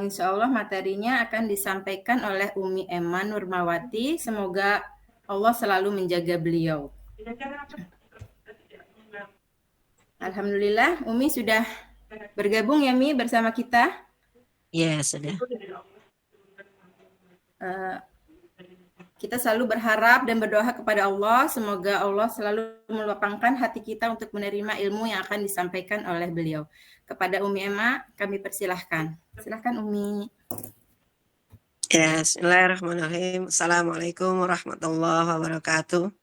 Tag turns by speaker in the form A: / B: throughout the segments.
A: insya Allah materinya akan disampaikan oleh Umi Emma Nurmawati. Semoga Allah selalu menjaga beliau. Alhamdulillah, Umi sudah bergabung ya Mi bersama kita.
B: Ya, sudah.
A: Kita selalu berharap dan berdoa kepada Allah, semoga Allah selalu melapangkan hati kita untuk menerima ilmu yang akan disampaikan oleh beliau. Kepada Umi Emma, kami persilahkan. Silahkan Umi.
B: Ya, bismillahirrahmanirrahim. Assalamualaikum warahmatullahi wabarakatuh.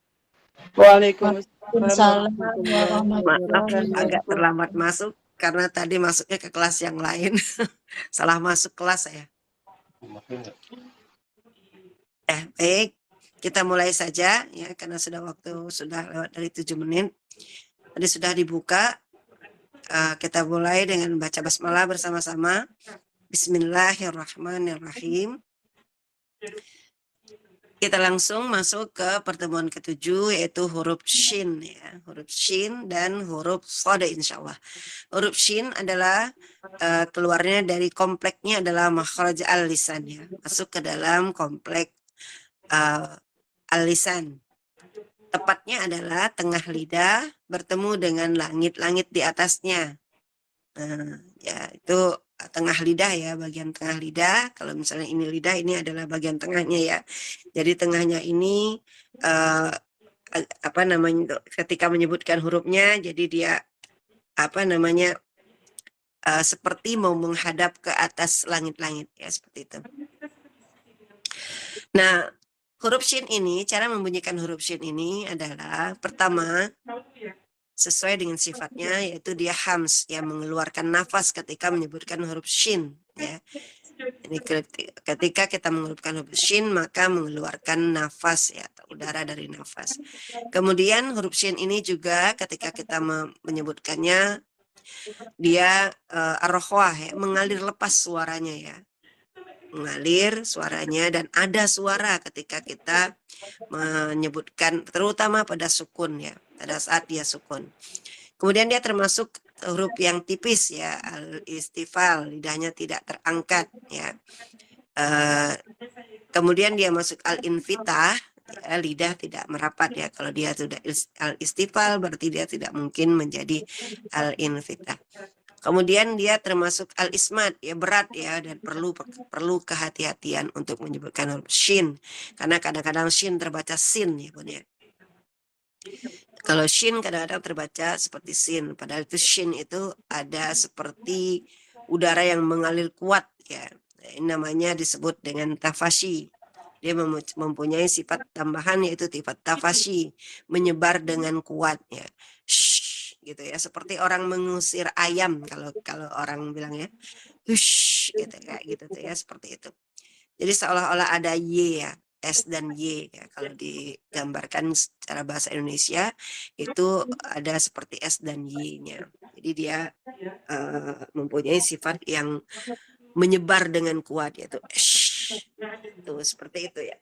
C: Waalaikumsalam
B: Maaf, agak terlambat masuk karena tadi masuknya ke kelas yang lain. Salah masuk kelas saya. Baik, kita mulai saja ya karena sudah lewat dari 7 menit. Tadi sudah dibuka. Kita mulai dengan baca basmalah bersama-sama. Bismillahirrahmanirrahim. Kita langsung masuk ke pertemuan ke-7 yaitu huruf shin ya, huruf shin dan huruf shad insyaallah. Huruf shin adalah keluarnya dari kompleknya adalah makhraj al-lisan ya, masuk ke dalam komplek al-lisan. Tepatnya adalah tengah lidah bertemu dengan langit-langit di atasnya. Ya itu tengah lidah ya, bagian tengah lidah. Kalau misalnya ini lidah, ini adalah bagian tengahnya ya. Jadi tengahnya ini ketika menyebutkan hurufnya, jadi dia seperti mau menghadap ke atas langit-langit ya, seperti itu. Nah, huruf shin ini, cara membunyikan huruf shin ini adalah pertama sesuai dengan sifatnya, yaitu dia hams, yang mengeluarkan nafas ketika menyebutkan huruf shin ya. Ini ketika kita menghurufkan huruf shin maka mengeluarkan nafas ya, atau udara dari nafas. Kemudian huruf shin ini juga ketika kita menyebutkannya dia ar-rakhwah ya, mengalir lepas suaranya ya. Mengalir suaranya dan ada suara ketika kita menyebutkan, terutama pada sukun ya, pada saat dia sukun. Kemudian dia termasuk huruf yang tipis ya, al-istifal, lidahnya tidak terangkat ya. Kemudian dia masuk al-infitah ya, lidah tidak merapat ya. Kalau dia sudah al-istifal berarti dia tidak mungkin menjadi al-infitah. Kemudian dia termasuk al-ismat ya, berat ya, dan perlu kehati-hatian untuk menyebutkan huruf shin karena kadang-kadang shin terbaca sin ya Bun ya. Kalau shin kadang-kadang terbaca seperti sin, padahal itu shin itu ada seperti udara yang mengalir kuat ya. Ini namanya disebut dengan tafashi. Dia mempunyai sifat tambahan yaitu sifat tafashi, menyebar dengan kuat ya. Gitu ya, seperti orang mengusir ayam kalau orang bilang ya. Hush gitu ya, gitu tuh ya, seperti itu. Jadi seolah-olah ada y ya, S dan Y ya, kalau digambarkan secara bahasa Indonesia itu ada seperti S dan Y-nya. Jadi dia mempunyai sifat yang menyebar dengan kuat yaitu tuh seperti itu ya.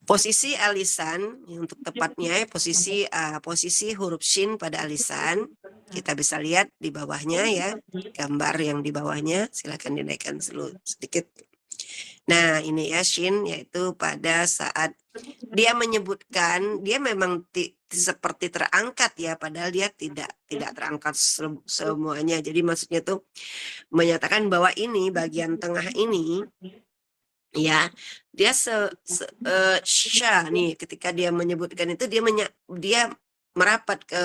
B: Posisi alisan untuk tepatnya posisi huruf shin pada alisan kita bisa lihat di bawahnya ya, gambar yang di bawahnya silakan dinaikkan sedikit. Nah ini ya shin, yaitu pada saat dia menyebutkan dia memang seperti terangkat ya, padahal dia tidak terangkat semuanya. Jadi maksudnya tuh menyatakan bahwa ini bagian tengah ini ya, dia sya nih ketika dia menyebutkan itu dia merapat ke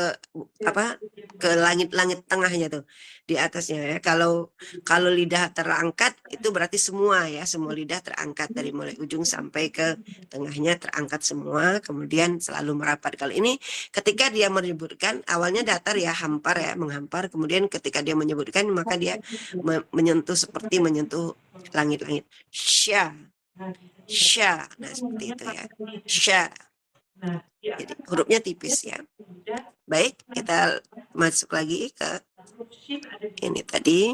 B: langit-langit tengahnya tuh di atasnya ya. Kalau lidah terangkat itu berarti semua lidah terangkat dari mulai ujung sampai ke tengahnya terangkat semua, kemudian selalu merapat. Kalau ini ketika dia menyebutkan awalnya datar ya, hampar ya, menghampar, kemudian ketika dia menyebutkan maka dia menyentuh seperti menyentuh langit-langit. Sya, nah seperti itu ya, sya. Jadi hurufnya tipis ya. Baik, kita masuk lagi ke ini tadi.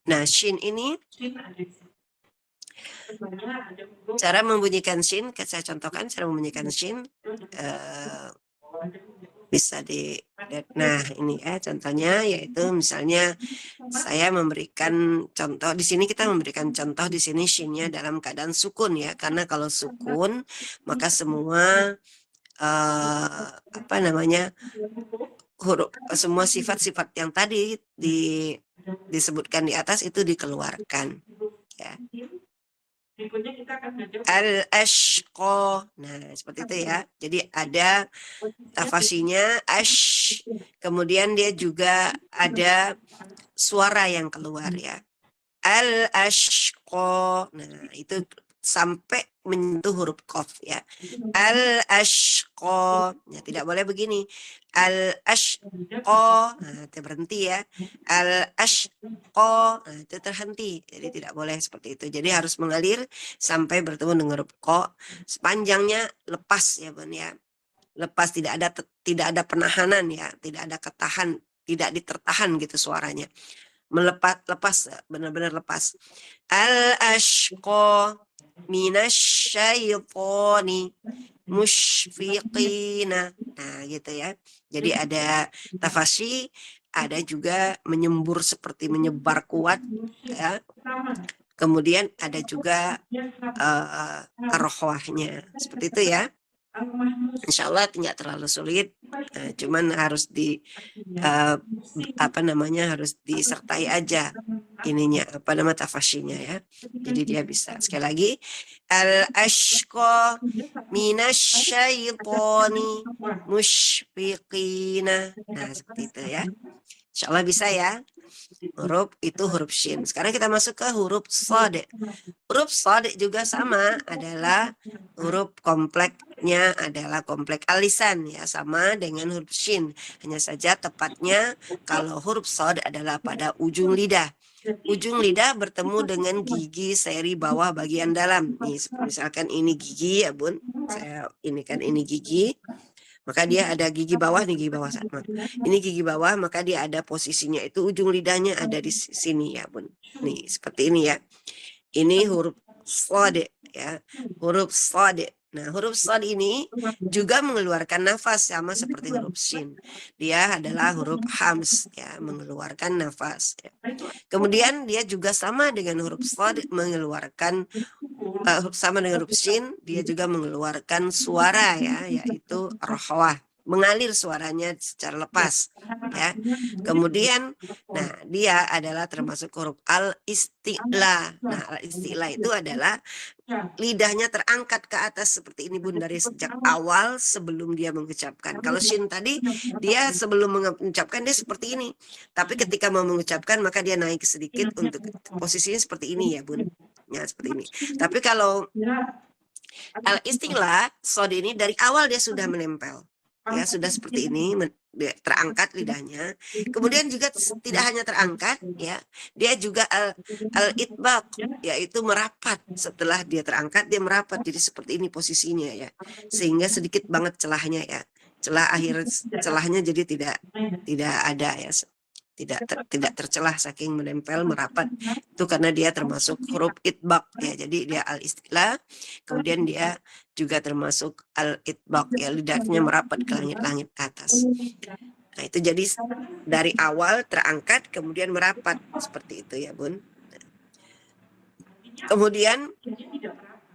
B: Nah, shin ini cara membunyikan shin, saya contohkan cara membunyikan shin. bisa nah ini ya contohnya, yaitu misalnya saya memberikan contoh di sini, kita memberikan contoh di sini shinnya dalam keadaan sukun ya, karena kalau sukun maka semua apa namanya, huruf, semua sifat-sifat yang tadi disebutkan di atas itu dikeluarkan ya. Al-ashqa. Nah, seperti itu ya. Jadi ada tafasinya ash, kemudian dia juga ada suara yang keluar ya. Al-ashqa. Nah, itu sampai menyentuh huruf qaf ya. Al-ashqa. Ya, tidak boleh begini. Al-ashqa. Nah, itu berhenti ya. Al-ashqa. Nah, itu terhenti. Jadi tidak boleh seperti itu. Jadi harus mengalir sampai bertemu dengan huruf qa. Sepanjangnya lepas ya, Bun ya. Lepas, tidak ada penahanan ya, tidak ada ketahan, tidak ditertahan gitu suaranya. Lepas, benar-benar lepas. Al-ashqa minasyaitoni musyfiqina. Nah, gitu ya. Jadi ada tafasyi, ada juga menyembur seperti menyebar kuat ya. Kemudian ada juga arwahnya. Seperti itu ya. Insya Allah tidak terlalu sulit, cuman harus harus disertai aja ininya, tafasyinya ya. Jadi dia bisa. Sekali lagi, al-ashqa minasyaitoni musyfiqina. Nah, seperti itu ya. Insya Allah bisa ya. Huruf itu huruf shin. Sekarang kita masuk ke huruf shad. Huruf shad juga sama, adalah huruf kompleknya adalah komplek alisan ya, sama dengan huruf shin. Hanya saja tepatnya kalau huruf shad adalah pada ujung lidah. Ujung lidah bertemu dengan gigi seri bawah bagian dalam. Nih, misalkan ini gigi ya, Bun. Saya ini kan ini gigi. Maka dia ada gigi bawah, nih gigi bawah sama. Ini gigi bawah, maka dia ada posisinya itu ujung lidahnya ada di sini ya, Bun. Nih, seperti ini ya. Ini huruf shad ya. Huruf shad. Nah, huruf shad ini juga mengeluarkan nafas sama seperti huruf shin. Dia adalah huruf hams ya, mengeluarkan nafas ya. Kemudian dia juga sama dengan huruf shad mengeluarkan sama dengan huruf shin, dia juga mengeluarkan suara ya, yaitu rohwah, mengalir suaranya secara lepas ya. Kemudian nah dia adalah termasuk huruf al-isti'la. Nah, al-isti'la itu adalah lidahnya terangkat ke atas seperti ini, Bun, dari sejak awal sebelum dia mengucapkan. Kalau shin tadi dia sebelum mengucapkan dia seperti ini, tapi ketika mau mengucapkan maka dia naik sedikit untuk posisinya seperti ini ya, Bun. Ya, seperti ini. Tapi kalau al-isti'la, shad ini dari awal dia sudah menempel. Ya, sudah seperti ini, terangkat lidahnya. Kemudian juga tidak hanya terangkat ya, dia juga al-itbaq, yaitu merapat. Setelah dia terangkat dia merapat, jadi seperti ini posisinya ya, sehingga sedikit banget celahnya ya, celah akhir celahnya jadi tidak ada ya, tidak tercelah saking menempel merapat. Itu karena dia termasuk huruf itbaq ya, jadi dia al-isti'la, kemudian dia juga termasuk al-itbaq ya, lidahnya merapat ke langit-langit atas. Nah, itu jadi dari awal terangkat kemudian merapat seperti itu ya, Bun. Kemudian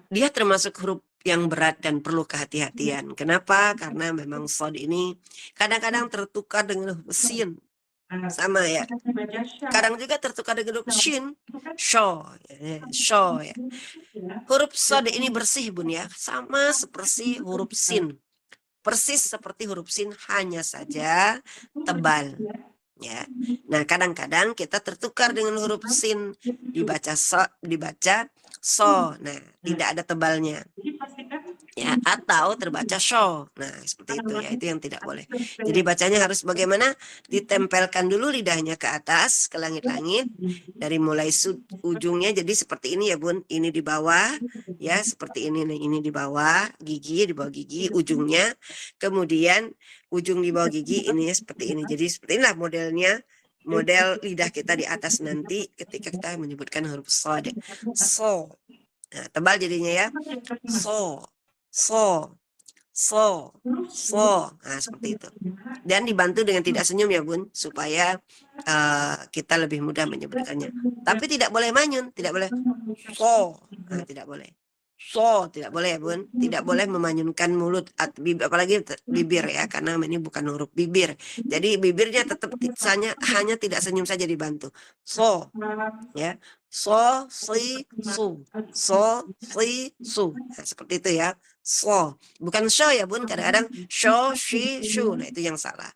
B: dia termasuk huruf yang berat dan perlu kehati-hatian. Kenapa? Karena memang shad ini kadang-kadang tertukar dengan huruf sin. Sama ya. Kadang juga tertukar dengan huruf shin, sho ya. Huruf shad ini bersih, Bun ya, sama seperti huruf sin. Persis seperti huruf sin, hanya saja tebal ya. Nah, kadang-kadang kita tertukar dengan huruf sin, dibaca so. Nah, tidak ada tebalnya. Ya, atau terbaca sho. Nah, seperti itu ya, itu yang tidak boleh. Jadi bacanya harus bagaimana? Ditempelkan dulu lidahnya ke atas, ke langit-langit, dari mulai ujungnya jadi seperti ini ya, Bun. Ini di bawah ya, seperti ini nih, ini di bawah gigi, ujungnya. Kemudian ujung di bawah gigi ini seperti ini. Jadi seperti inilah modelnya, model lidah kita di atas nanti ketika kita menyebutkan huruf shad. So. Nah, tebal jadinya ya. So. so, so. Nah, seperti itu. Dan dibantu dengan tidak senyum ya Bun, supaya kita lebih mudah menyebutkannya. Tapi tidak boleh manyun, tidak boleh so, nah, tidak boleh. So, tidak boleh ya Bun, tidak boleh memanyunkan mulut, apalagi bibir ya, karena ini bukan huruf bibir. Jadi bibirnya tetap hanya tidak senyum saja dibantu. So, ya, so, si, su, so, si, su. Nah, seperti itu ya. So, bukan show ya Bun, kadang-kadang show, she, shu. Nah, itu yang salah.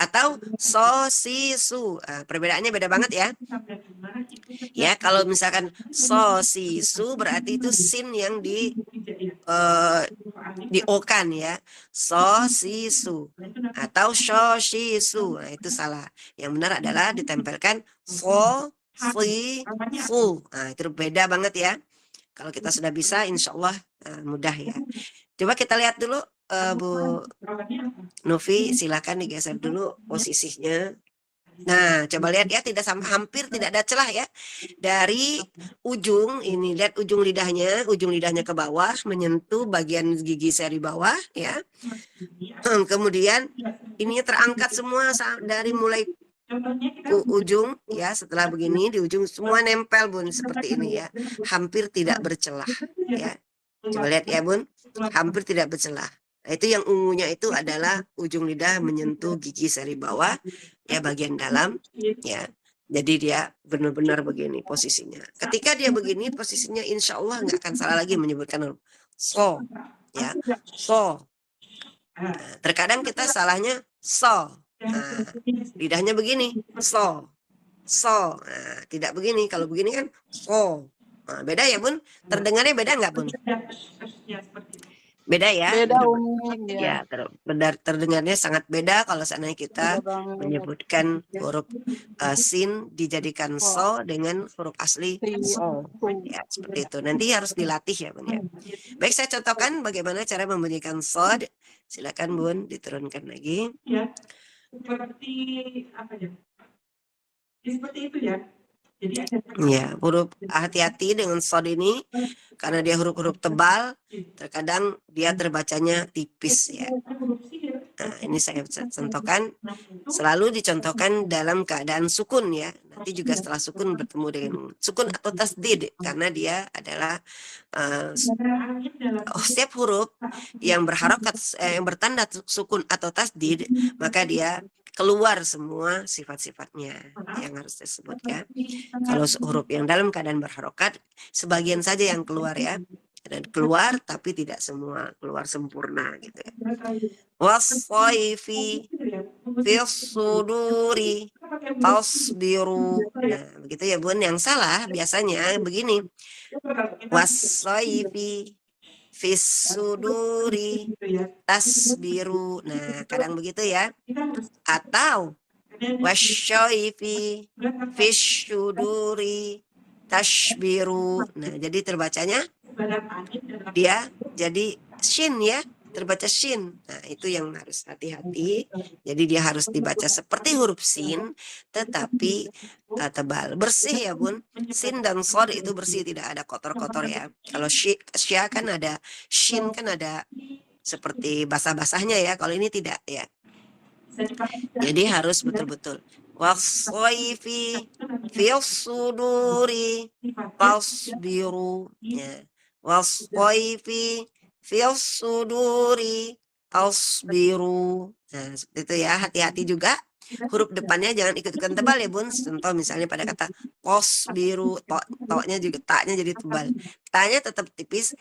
B: Atau so, si, su. Nah, perbedaannya beda banget ya. Ya, kalau misalkan so, si, su berarti itu sin yang diokan ya. So, si, su. Atau sho, shi, su. Nah, itu salah. Yang benar adalah ditempelkan so, si, su. Nah, itu beda banget ya. Kalau kita sudah bisa, insya Allah mudah ya. Coba kita lihat dulu, Bu Novi, silakan digeser dulu posisinya. Nah, coba lihat ya, hampir tidak ada celah ya. Dari ujung, ini lihat ujung lidahnya ke bawah, menyentuh bagian gigi seri bawah ya. Kemudian ini terangkat semua dari mulai ujung ya, setelah begini di ujung semua nempel Bun, seperti ini ya. Hampir tidak bercelah ya. Coba lihat ya Bun, hampir tidak bercelah. Nah, itu yang ungunya itu adalah ujung lidah menyentuh gigi seri bawah ya, bagian dalam ya. Jadi dia benar-benar begini posisinya. Ketika dia begini posisinya, insya Allah nggak akan salah lagi menyebutkan huruf so ya, so. Nah, terkadang kita salahnya so. Nah, lidahnya begini, so. Nah, tidak begini. Kalau begini kan so. Nah, beda ya Bun? Terdengarnya beda nggak Bun? Beda ya?
C: Beda Umi,
B: Ya, terdengarnya sangat beda kalau seandainya kita menyebutkan huruf sin dijadikan so dengan huruf asli so. Ya, seperti itu. Nanti harus dilatih ya Bun ya. Baik, saya contohkan bagaimana cara membunyikan sod. Silakan Bun, diturunkan lagi.
D: Ya, seperti apa ya? Seperti itu ya. Jadi
B: ya, huruf hati-hati dengan sod ini karena dia huruf-huruf tebal, terkadang dia terbacanya tipis ya. Nah, ini saya contohkan, selalu dicontohkan dalam keadaan sukun ya. Nanti juga setelah sukun bertemu dengan sukun atau tasdid, karena dia adalah setiap huruf yang berharokat, yang bertanda sukun atau tasdid, maka dia keluar semua sifat-sifatnya yang harus disebut ya. Kalau huruf yang dalam keadaan berharokat, sebagian saja yang keluar ya. Dan keluar tapi tidak semua keluar sempurna gitu ya. Wasaifi fis suduri tasbiru. Nah, begitu ya Bun. Yang salah biasanya begini. Wasaifi fis suduri tasbiru. Nah, kadang begitu ya. Atau wasyaifi fis suduri tashbiru. Nah, jadi terbacanya dia jadi shin ya, terbaca shin. Nah, itu yang harus hati-hati. Jadi dia harus dibaca seperti huruf sin, tetapi tebal, bersih ya Bun. Sin dan sod itu bersih, tidak ada kotor-kotor ya. Kalau sya kan ada, shin kan ada seperti basah-basahnya ya. Kalau ini tidak ya. Jadi harus betul-betul. Wasaifi fil suduri tasbiru. Ya. Wasaifi fil suduri tasbiru. Nah, seperti itu ya. Hati-hati juga. Huruf depannya jangan ikut-ikutan tebal ya Bun. Contoh misalnya pada kata tasbiru, to-nya juga taknya jadi tebal. Ta-nya tetap tipis.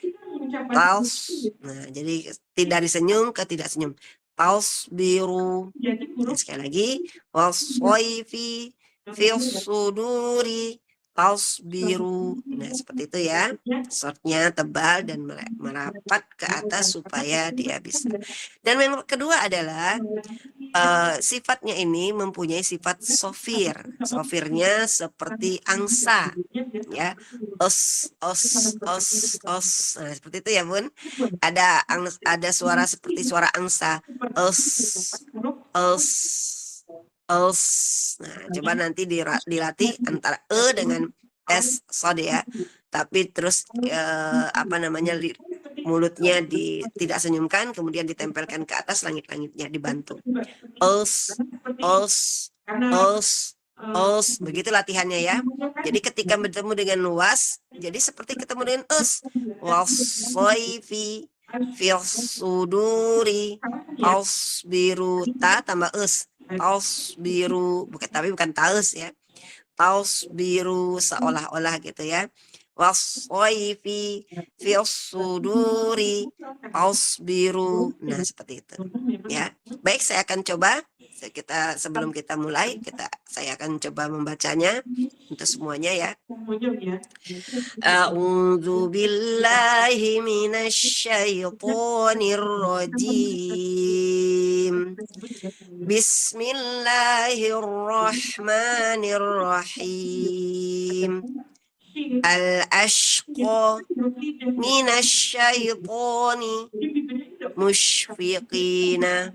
B: Tas. Nah, jadi tidak disenyum ke tidak senyum. Tasbiru. Dan sekali lagi, wasaifi fil suduri tasbiru. Nah, seperti itu ya. Shortnya tebal dan merapat ke atas supaya dia bisa. Dan yang kedua adalah sifatnya ini mempunyai sifat sofir. Sofirnya seperti angsa ya. Os. Nah, seperti itu ya Bun. Ada suara seperti suara angsa. Os. Nah, coba nanti dilatih antara dengan s sod ya. Tapi terus mulutnya tidak senyumkan, kemudian ditempelkan ke atas langit-langitnya, dibantu. Os, os, os, begitu latihannya ya. Jadi ketika bertemu dengan was, jadi seperti ketemu dengan us. Wassoifi, fil suduri, tasbiru, ta tambah us. Tasbiru, bukan taus ya. Tasbiru seolah-olah gitu ya. Wassoifi, fil suduri, tasbiru. Nah, seperti itu. Ya. Baik, saya akan coba. Sebelum kita mulai, saya akan coba membacanya untuk semuanya ya. A'udzu billahi minasyaitonir rajim. Bismillahirrahmanirrahim. Al-ashqa minasyaitoni musyfiqina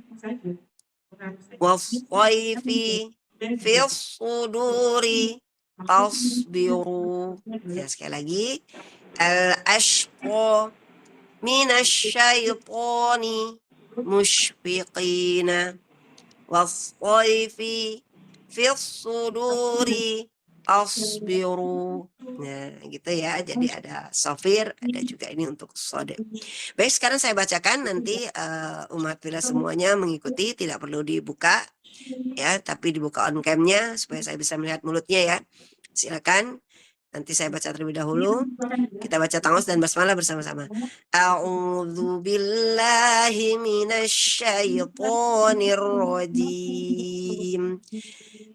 B: was-sayfi fis suduri tasbiru. Ya, sekali lagi. Al-ashqa minasyaitoni musyfiqina was-sayfi fis suduri tasbiru. Nah, gitu ya. Jadi ada sofir, ada juga ini untuk sode. Baik, sekarang saya bacakan, nanti umat bila semuanya mengikuti, tidak perlu dibuka ya, tapi dibuka on cam-nya supaya saya bisa melihat mulutnya ya. Silakan. Nanti saya baca terlebih dahulu. Kita baca ta'awudz dan basmalah bersama-sama. A'udzu billahi minasyaitonir rajim.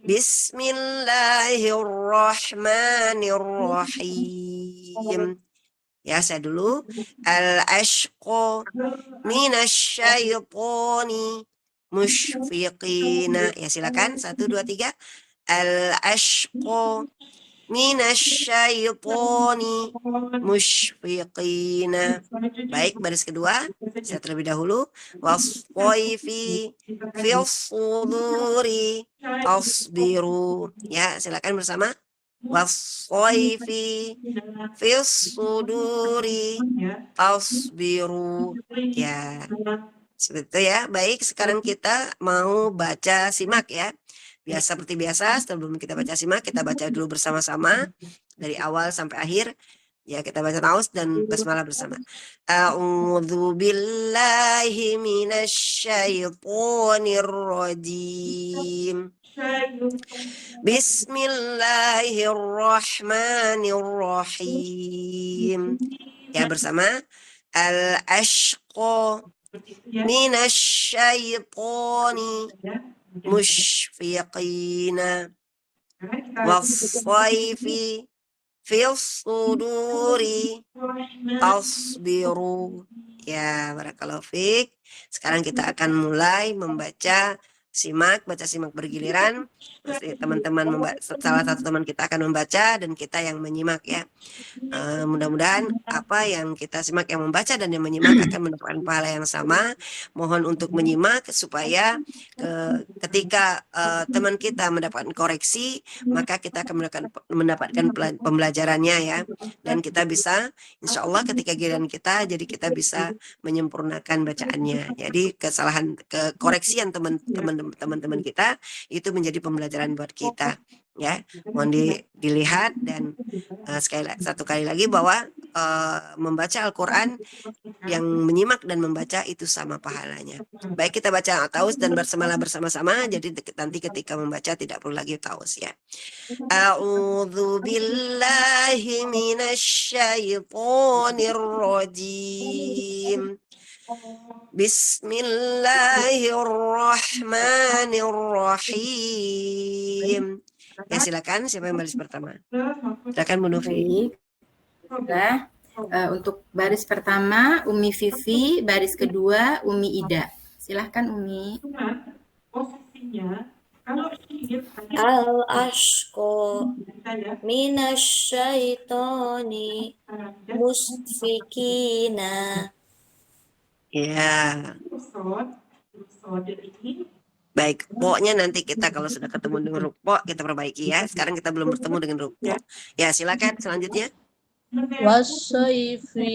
B: Bismillahirrahmanirrahim. Ya, saya dulu. Al-ashqa minasyaitoni musyfiqina. Ya, silakan. 1, 2, 3. Al-ashqa minasyaitoni musyfiqina. Baik, baris kedua. Saya terlebih dahulu. Wassoifi fil suduri tasbiru. Ya, silakan bersama. Wassoifi fil suduri tasbiru. Ya, seperti itu ya. Baik, sekarang kita mau baca simak ya. Seperti biasa, sebelum kita baca simak, kita baca dulu bersama-sama dari awal sampai akhir. Ya, kita baca ta'awudz dan basmalah bersama. A'udzu billahi minasyaitonir rajim. Bismillahirrahmanirrahim. Ya, bersama. Al-ashqa minasyaitoni musyfiqina was-sayfi fil suduri tasbiru. Ya, barakallahu fiik. Sekarang kita akan mulai membaca baca simak bergiliran. Teman-teman salah satu teman kita akan membaca dan kita yang menyimak ya. Mudah-mudahan apa yang kita simak, yang membaca dan yang menyimak akan mendapatkan pahala yang sama. Mohon untuk menyimak supaya ketika teman kita mendapatkan koreksi, maka kita akan mendapatkan pembelajarannya ya. Dan kita bisa, insya Allah ketika giliran kita, jadi kita bisa menyempurnakan bacaannya. Jadi kekoreksian teman-teman kita itu menjadi pembelajaran buat kita ya. Mohon dilihat dan satu kali lagi bahwa membaca Al-Quran, yang menyimak dan membaca itu sama pahalanya. Baik, kita baca ta'awudz dan basmalah bersama-sama. Jadi nanti ketika membaca tidak perlu lagi ta'awudz ya. A'udzu billahi minasyaitonir rajim. Bismillahirrahmanirrahim. Ya, silakan, siapa yang baris pertama? Silakan Bu Novi.
A: Baik. Untuk baris pertama Umi Vivi, baris kedua Umi Ida. Silahkan Umi.
D: Posisinya kalau
C: Al-ashqa minasyaitoni musfikina.
B: Ya. Baik, pokoknya nanti kita kalau sudah ketemu dengan rukuk kita perbaiki ya. Sekarang kita belum bertemu dengan rukuk. Ya, silakan selanjutnya.
E: Wasyaifi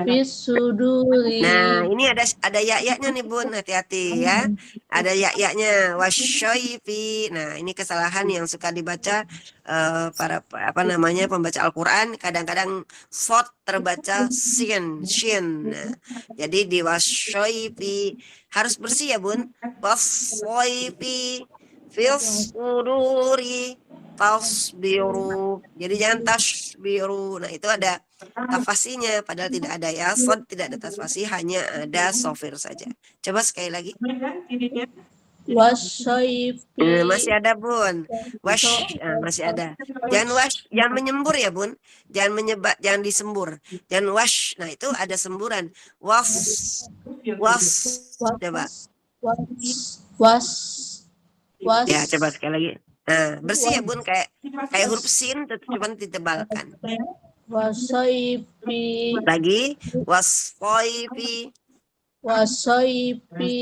E: fisuduri.
B: Nah, ini ada ya-nya nih Bun, hati-hati ya. Ada ya-nya wasyaifi. Nah, ini kesalahan yang suka dibaca para apa namanya pembaca Al-Qur'an, kadang-kadang short terbaca shin. Nah, jadi di wasyaifi harus bersih ya Bun. Wasyaifi fis suduri tasbiru. Jadi jangan tasbiru. Nah, itu ada tafasinya padahal tidak ada ya, sod tidak ada tafasi, hanya ada sofir saja. Coba sekali lagi.
E: Wasyaifi.
B: Masih ada Bun. Wash, masih ada. Jangan menyembur ya Bun. Jangan disembur. Jangan wash. Nah, itu ada semburan. Was. Coba.
E: Was.
B: Ya, coba sekali lagi. Nah, bersih ya Bun, kayak huruf sin cuma ditebalkan.
E: Wasyaifi.
B: Lagi wasfaifi.
E: Wasyaifi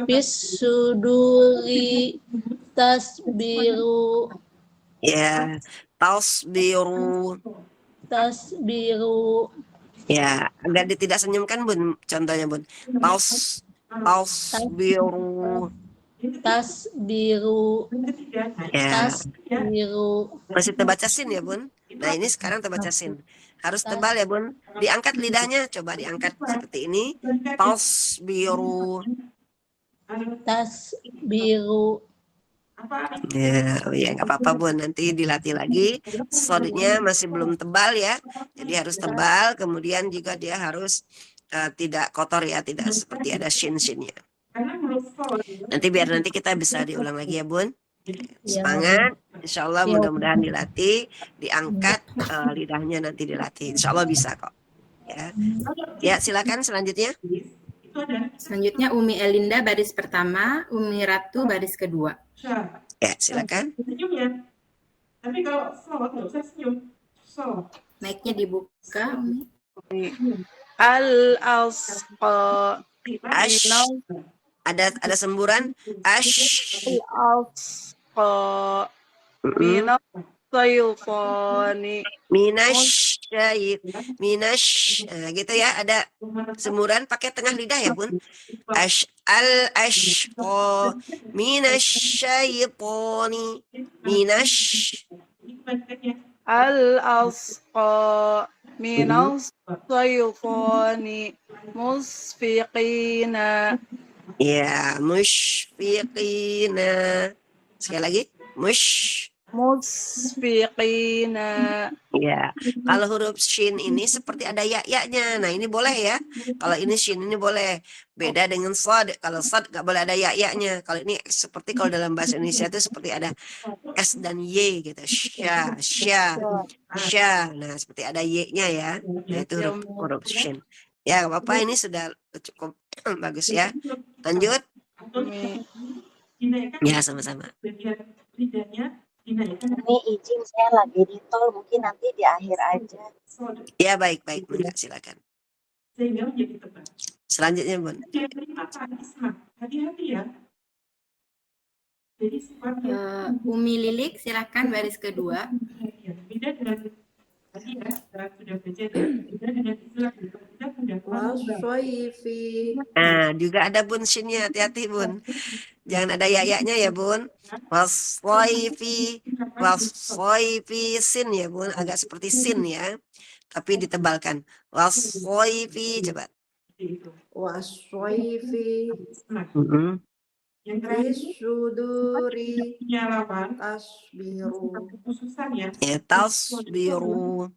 E: fisuduri tasbiru.
B: Ya, tasbiru. Ya, agar tidak senyumkan Bun, contohnya Bun. Tasbiru. Ya, masih terbaca sin ya Bun. Nah, ini sekarang terbaca sin. Harus tebal ya Bun. Diangkat lidahnya, coba diangkat seperti ini. Tasbiru. Ya nggak apa-apa Bun, nanti dilatih lagi. Sodnya masih belum tebal ya, jadi harus tebal. Kemudian juga dia harus tidak kotor ya, tidak seperti ada shin-shinnya. Nanti kita bisa diulang lagi ya Bun. Semangat, insya Allah mudah-mudahan dilatih, diangkat lidahnya nanti dilatih, insya Allah bisa kok. Ya, silakan selanjutnya.
A: Selanjutnya Umi Elinda baris pertama, Umi Ratu baris kedua.
B: Ya, silakan.
D: Senyum ya. Tapi kalau nggak usah senyum.
A: Mic-nya dibuka, Umi.
E: Al-asqa.
B: Ada semburan
E: Al-asqa. Minasyaiqani.
B: Gitu ya, ada semburan pakai tengah lidah ya Bun. Al-ashqa minasyaiqani.
E: Al-asqa minasyaiqani musfiqina.
B: Ya, musyfiqina. Sekali lagi,
E: musfiqina.
B: Ya, kalau huruf shin ini seperti ada ya-nya. Nah, ini boleh ya. Kalau ini shin ini boleh. Beda dengan sad. Kalau sad nggak boleh ada ya-nya. Kalau ini seperti kalau dalam bahasa Indonesia itu seperti ada s dan y gitu. Sya. Nah, seperti ada y-nya ya. Nah, itu huruf shin. Ya, nggak apa-apa, ini sudah cukup bagus ya. Lanjut. Ya, sama-sama.
C: Ini izin saya lagi di tol, mungkin nanti di akhir aja.
B: Ya, baik. Enggak, silakan.
D: Sehingga menjadi tebal.
B: Selanjutnya, Bun.
D: Hati-hati ya. Jadi sifatnya
A: Umi Lilik, silakan baris kedua.
D: beda dengan tadi ya, sudah baca beda dengan istilah
B: Nah, juga ada Bun shinnya, hati-hati Bun. Jangan ada ya-nya ya Bun. Waswaifi sin ya Bun, agak seperti sin ya, tapi ditebalkan. Waswaifi, coba.
F: Waswaifi fisuduri tasbiru.
B: Ya, tasbiru.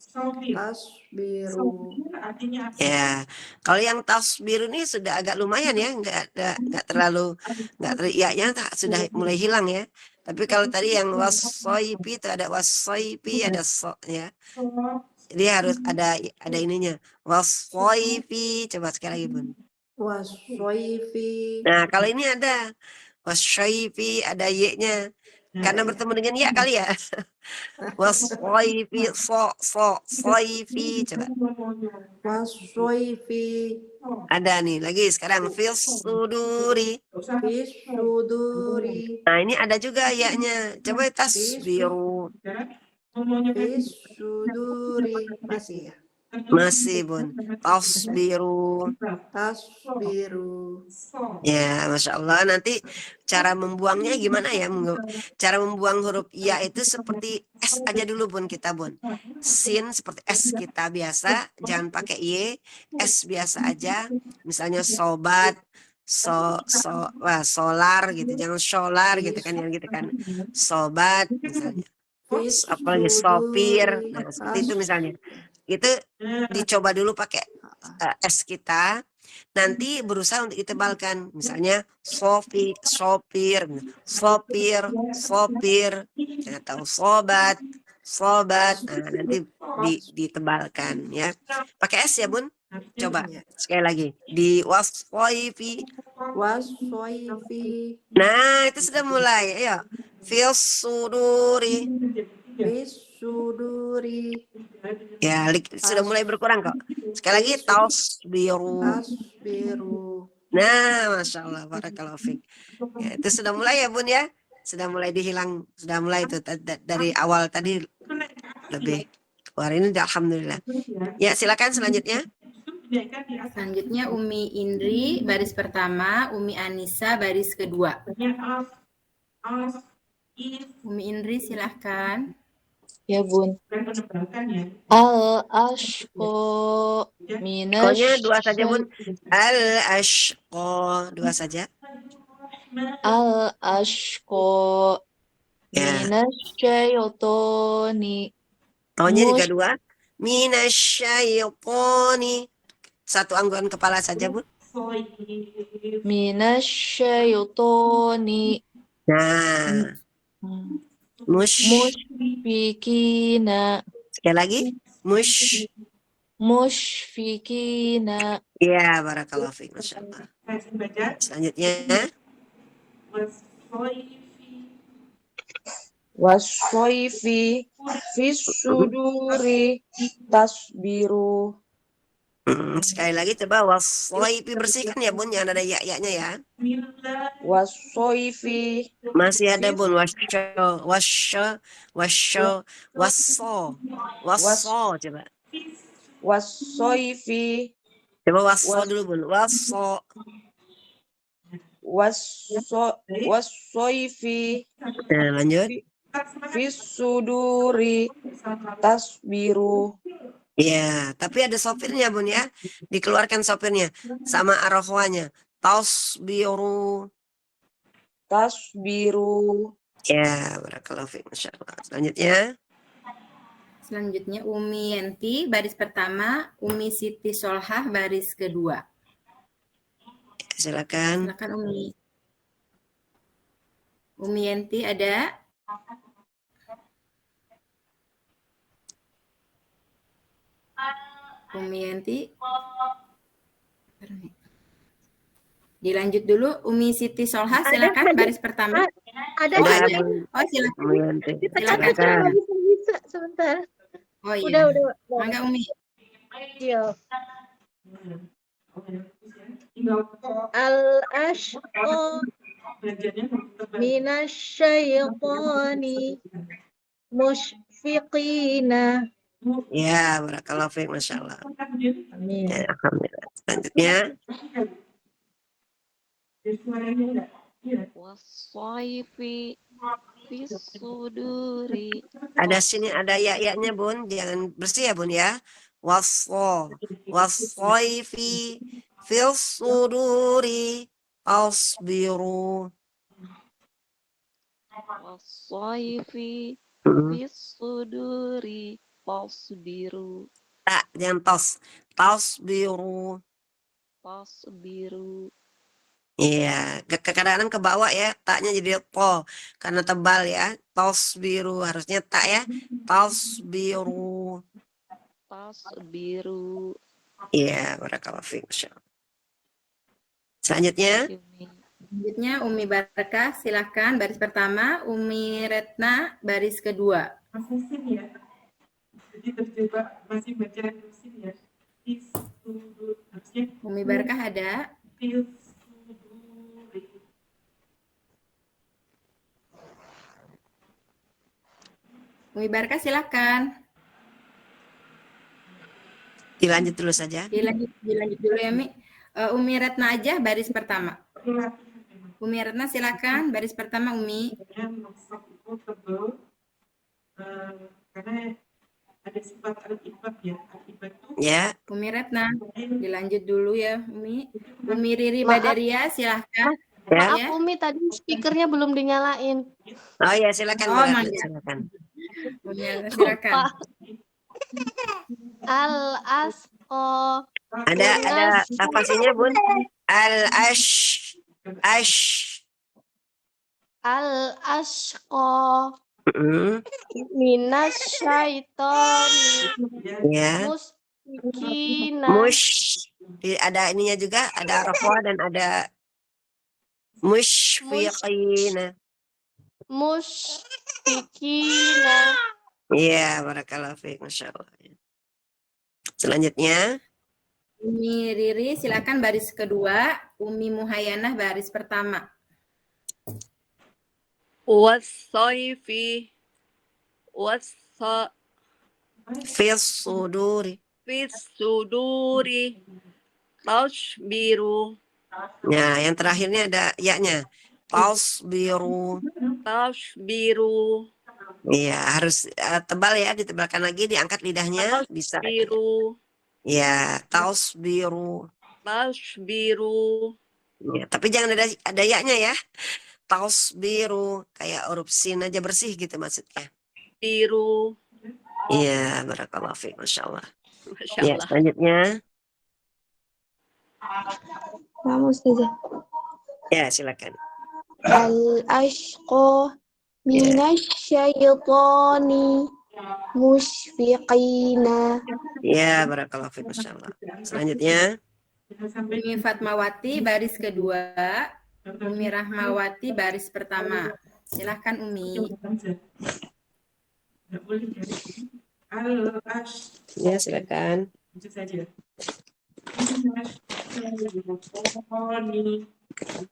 B: Ya, kalau yang tasbiru ini sudah agak lumayan ya, nggak terlalu ya-nya sudah mulai hilang ya. Tapi kalau tadi yang waswaifi itu ada waswaifi, ada so ya. Jadi harus ada ininya. Waswaifi, coba sekali lagi Bun.
F: Waswaifi.
B: Nah, kalau ini ada wasyaifi, ada y-nya. Karena bertemu dengan ya kali ya. Wasyaifi, soifi, coba.
F: Waswaifi.
B: Ada nih lagi sekarang fisuduri.
F: Fisuduri.
B: Nah, ini ada juga ya-nya. Coba tasbiru.
D: Semuanya kan
F: Fis suduri. Masih ya.
B: Masih bun. Tasbiru.
F: Tasbiru.
B: Ya, Masya Allah. Nanti cara membuangnya gimana ya? Cara membuang huruf ya itu seperti S aja dulu bun kita bun. Sin seperti S kita biasa. Jangan pakai Y. S biasa aja. Misalnya sobat. Solar gitu. Jangan solar gitu kan. Yang gitu kan. Sobat misalnya.
F: Fis
B: Apalagi sopir.
F: suduri.
B: Nah, seperti itu misalnya. Itu dicoba dulu pakai S kita. Nanti berusaha untuk ditebalkan. Misalnya sopir, sopir, atau sobat. Nah, nanti ditebalkan ya. Pakai S ya bun. Coba
F: Ya.
B: sekali lagi di waswaifi.
F: Waswaifi.
B: Nah itu sudah mulai. Ayo fil suduri.
F: Fis suduri.
B: Ya sudah mulai berkurang kok. Sekali lagi tasbiru.
F: Tasbiru.
B: Nah, Masya Allah, barakallahu fiik. Ya, itu sudah mulai ya Bun ya? Sudah mulai dihilang, sudah mulai itu dari awal tadi lebih. Hari ini alhamdulillah. Ya, silakan selanjutnya.
A: Selanjutnya Umi Indri baris pertama, Umi Anissa baris kedua. Umi Indri silahkan.
G: Ya bun. Al-ashqa
B: Konya dua saja Bun. Al-ashqa dua saja.
G: Al-ashqa
B: Ya.
G: minasyaitoni.
B: Tonya juga dua. Minasyaitoni. Satu angguan kepala saja Bun.
G: Minasyaitoni.
B: Nah,
G: Musyfikina.
B: sekali lagi.
G: Musyfikina.
B: Ya, barakallahu fiik, Masya Allah. Selanjutnya.
G: Waswaifi fisuduri tasbiru.
B: Sekali lagi coba waswaifi bersihkan ya Bun, jangan ada ya-nya ya.
G: Waswaifi
B: Masih ada Bun, wasyo, wasso coba.
G: waswaifi
B: Coba wasso dulu Bun, wasso.
G: waswaifi
B: Nah, lanjut.
G: fisuduri tasbiru.
B: Ya, tapi ada sopirnya Bun ya. Dikeluarkan sopirnya sama arafwanya. Tasbiru. Ya, barakallahu fiik, Masya Allah.
A: Selanjutnya Umi Yenti baris pertama, Umi Siti Solhah baris kedua.
B: Silakan.
A: Silakan Umi. Umi Yenti ada? Umi Yenti. Dilanjut dulu Umi Siti Solhah, silakan baris pertama.
H: Ada.
A: Oh, silakan. Silakan.
H: Bisa sebentar.
A: Oh iya.
H: Udah.
A: Mangga Umi.
H: Iya. Al-ashqa minasyaitani musyfiqina.
B: Ya, barakallahu fiik, Masya Allah.
H: Amin.
B: Ya, alhamdulillah. Selanjutnya.
G: Waswaifi fisuduri.
B: Ada sini ada ya-nya Bun, jangan bersih ya Bun ya. Waswaifi fil suduri asbiru.
G: Waswaifi fisuduri tasbiru.
B: Tak, jangan tasbiru. Iya, kadang-kadang ke bawah ya, taknya jadi to karena tebal ya. Tasbiru harusnya tak ya. Tasbiru. Iya, barakallahu fiik. Selanjutnya.
A: Selanjutnya Umi Barakah, silahkan baris pertama. Umi Retna baris kedua.
D: Ya. Jadi terjebak masih baca mesin ya.
A: Umi Barakah ada? Umi Barkah silakan.
B: Dilanjut dulu saja.
A: Dilanjut dulu ya, Mi. Umi Retna aja baris pertama. Umi Retna silakan baris pertama, Umi.
D: Kemudian masak itu tebal, karena ada sifat al-ibad ya. Al-ibad itu
B: Ya,
A: Umi Retna dilanjut dulu ya, Umi. Umi Riri
C: Maaf.
A: Badaria silakan.
B: ya.
C: Maaf
A: Ya.
C: Umi, tadi speakernya belum dinyalain.
B: Oh ya, silakan
A: Oh,
B: Bu Retna,
A: mangga.
B: silakan.
A: Umi Retna silakan.
C: Al-asqa.
B: Ada tafasinya, Bun. Al-ash.
C: Al-asqa.
B: Mm-mm.
C: Minasyaitoni.
B: Ya.
C: Musyrikina.
B: Ada ininya juga, ada rafwa dan ada musyfiqina.
C: Musyrikina.
B: Iya, barakallahu fiik, Masya Allah. Selanjutnya,
A: Umi Riri silakan baris kedua, Umi Muhayanah baris pertama.
E: Wasaifi.
B: fis suduri.
E: Suduri. Tasbiru.
B: Nah, yang terakhirnya ada ya-nya. Tasbiru. Iya, harus tebal ya, ditebalkan lagi, diangkat lidahnya, bisa.
E: Tasbiru.
B: Ya, tasbiru. Ya, tapi jangan ada ya-nya ya. Tasbiru, kayak huruf sin aja bersih gitu maksudnya.
E: Biru.
B: Iya, barakallahu fiik, Masya Allah.
E: Masya
B: Ya,
E: Allah.
B: selanjutnya.
C: Kamu saja.
B: Ya, silakan.
C: Al-asqa minasyaitoni musfiqina.
B: Ya, barakallahu fiik, Masya Allah. Selanjutnya.
A: Umi Fatmawati baris kedua, Umi Rahmawati baris pertama. Silahkan Umi.
D: Nggak boleh ya. Al-ash.
B: Ya, silakan.
D: Itu saja.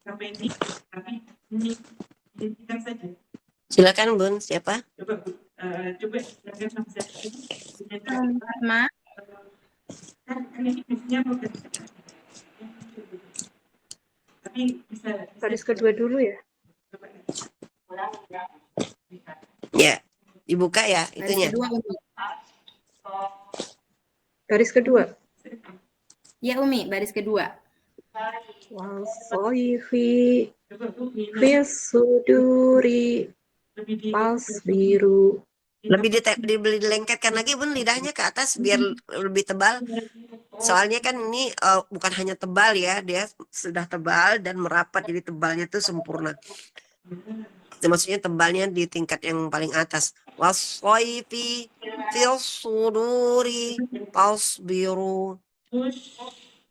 D: Sampai ini, tapi ini identitas saja.
B: Silakan, Bun. Siapa?
D: Coba, coba silakan sama saya.
A: Fatma,
D: Kan ini biasanya mau tapi bisa
F: Baris kedua dulu ya.
D: coba.
B: Ya, dibuka ya
A: baris
B: itunya.
A: kedua Umi.
F: Baris kedua.
A: Ya Umi, baris kedua.
F: Wasaifi
D: Coba Bu, ini
F: fis suduri
D: lebih di
F: tasbiru.
B: Lebih dilengketkan lagi, Bun, lidahnya ke atas biar lebih tebal. Soalnya kan ini bukan hanya tebal ya, dia sudah tebal dan merapat, jadi tebalnya itu sempurna. Maksudnya tebalnya di tingkat yang paling atas. Wasaifi fil suduri tasbiru.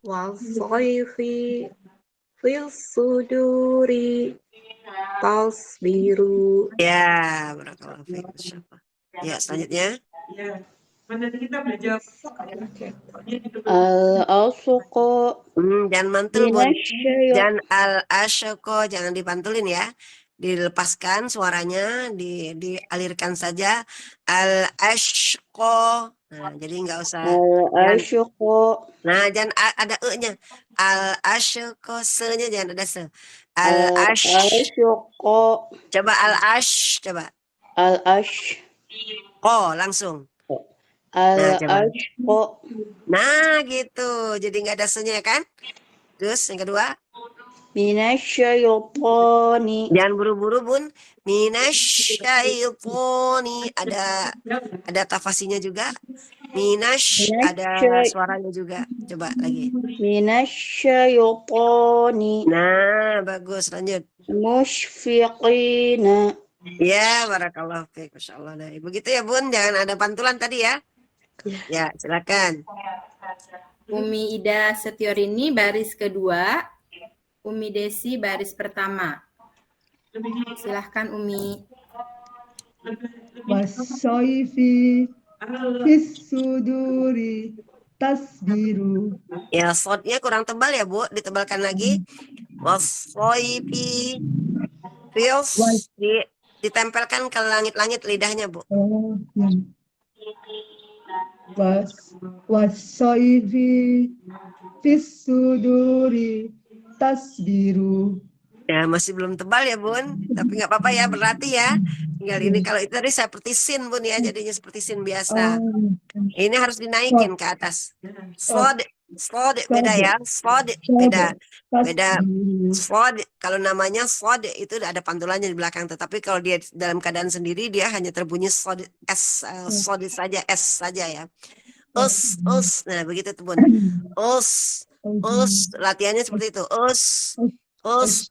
F: Wasaifi fis suduri tasbiru.
B: Ya, barakallahu fiik, Masya Allah. Ya, selanjutnya.
D: ya. Mana kita belajar
C: Al-asqa
B: Jangan mantul, Bun.
C: minasyaitoni.
B: Dan al-asyqa jangan dipantulin ya. Dilepaskan suaranya, dialirkan saja. Al-asyqa. Nah, jadi nggak usah.
C: Al-asqa.
B: Nah, jangan ada e-nya. Al-asyqa, se-nya jangan ada se. Al-ash.
C: Al-asqa.
B: Coba al-ash, coba.
C: Al-ash.
B: Oh, langsung.
C: Al-asqa.
B: Nah, gitu. Jadi nggak ada se-nya kan? Terus yang kedua.
C: Minasyaitoni.
B: Jangan buru-buru, Bun. Minasyaitoni. Ada tafasinya juga. Ada suaranya juga. Coba lagi.
C: Minasyaitoni.
B: Nah, bagus. Lanjut.
C: Musfiqina.
B: Ya, barakallahu fiik. Masya Allah. Nah, begitu ya, Bun. Jangan ada pantulan tadi ya. Ya, silakan.
A: Umi Ida Setiorini baris kedua, Umi Desi baris pertama. Silahkan Umi.
I: Wasaifi fis suduri tasbiru.
B: Ya, shotnya kurang tebal ya, Bu. Ditebalkan lagi. Wasaifi fil ditempelkan ke langit-langit lidahnya, Bu.
I: Oh, ya. Wasoifi fis suduri tasbiru.
B: Ya, masih belum tebal ya, Bun. Tapi nggak apa-apa ya, berarti ya. Tinggal ini, kalau itu tadi seperti sin, Bun, ya. Jadinya seperti sin biasa.
I: Oh,
B: Ini harus dinaikin ke atas. Slod, beda ya. Slod, beda. Beda.
I: tasbiru.
B: Slod, kalau namanya slod itu ada pantulannya di belakang. Tetapi kalau dia dalam keadaan sendiri, dia hanya terbunyi slod, slod saja, S saja ya. Us. Nah, begitu tuh, Bun. Us. Latihannya seperti itu. Us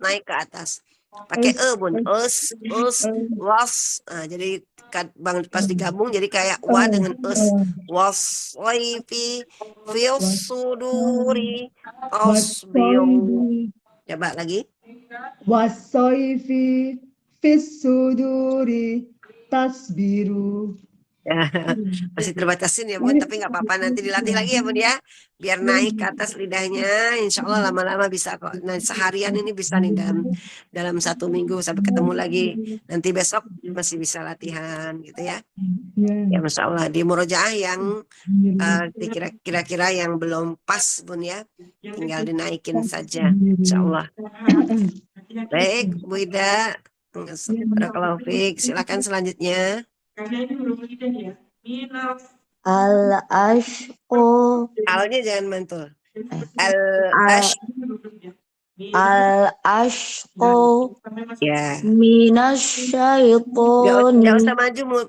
B: naik ke ates. Pakai Bun. Us, was. Nah, jadi pas digabung jadi kayak wa dengan us. Was, waifi, fil suduri, tasbiru. Coba lagi.
I: Wasoifi fis suduri tasbiru.
B: Ya, masih terbatasin ya, Bun, tapi nggak apa-apa, nanti dilatih lagi ya, Bun, ya, biar naik ke atas lidahnya. Insya Allah lama-lama bisa kok. Nah, seharian ini bisa nih, dalam 1 minggu sampai ketemu lagi. Nanti besok masih bisa latihan gitu ya. Ya, Masya Allah, di murojaah yang kira-kira yang belum pas, Bun, ya, tinggal dinaikin saja, Insya Allah. Baik, Bu Ida, barakallahu fiik. Silakan selanjutnya.
D: Karena ini huruf lidah ya. Minaf.
C: Al-ashqu
B: Alnya jangan mantul.
C: Al-ashqu
B: Ya.
C: minasyaitoni.
B: Nggak usah maju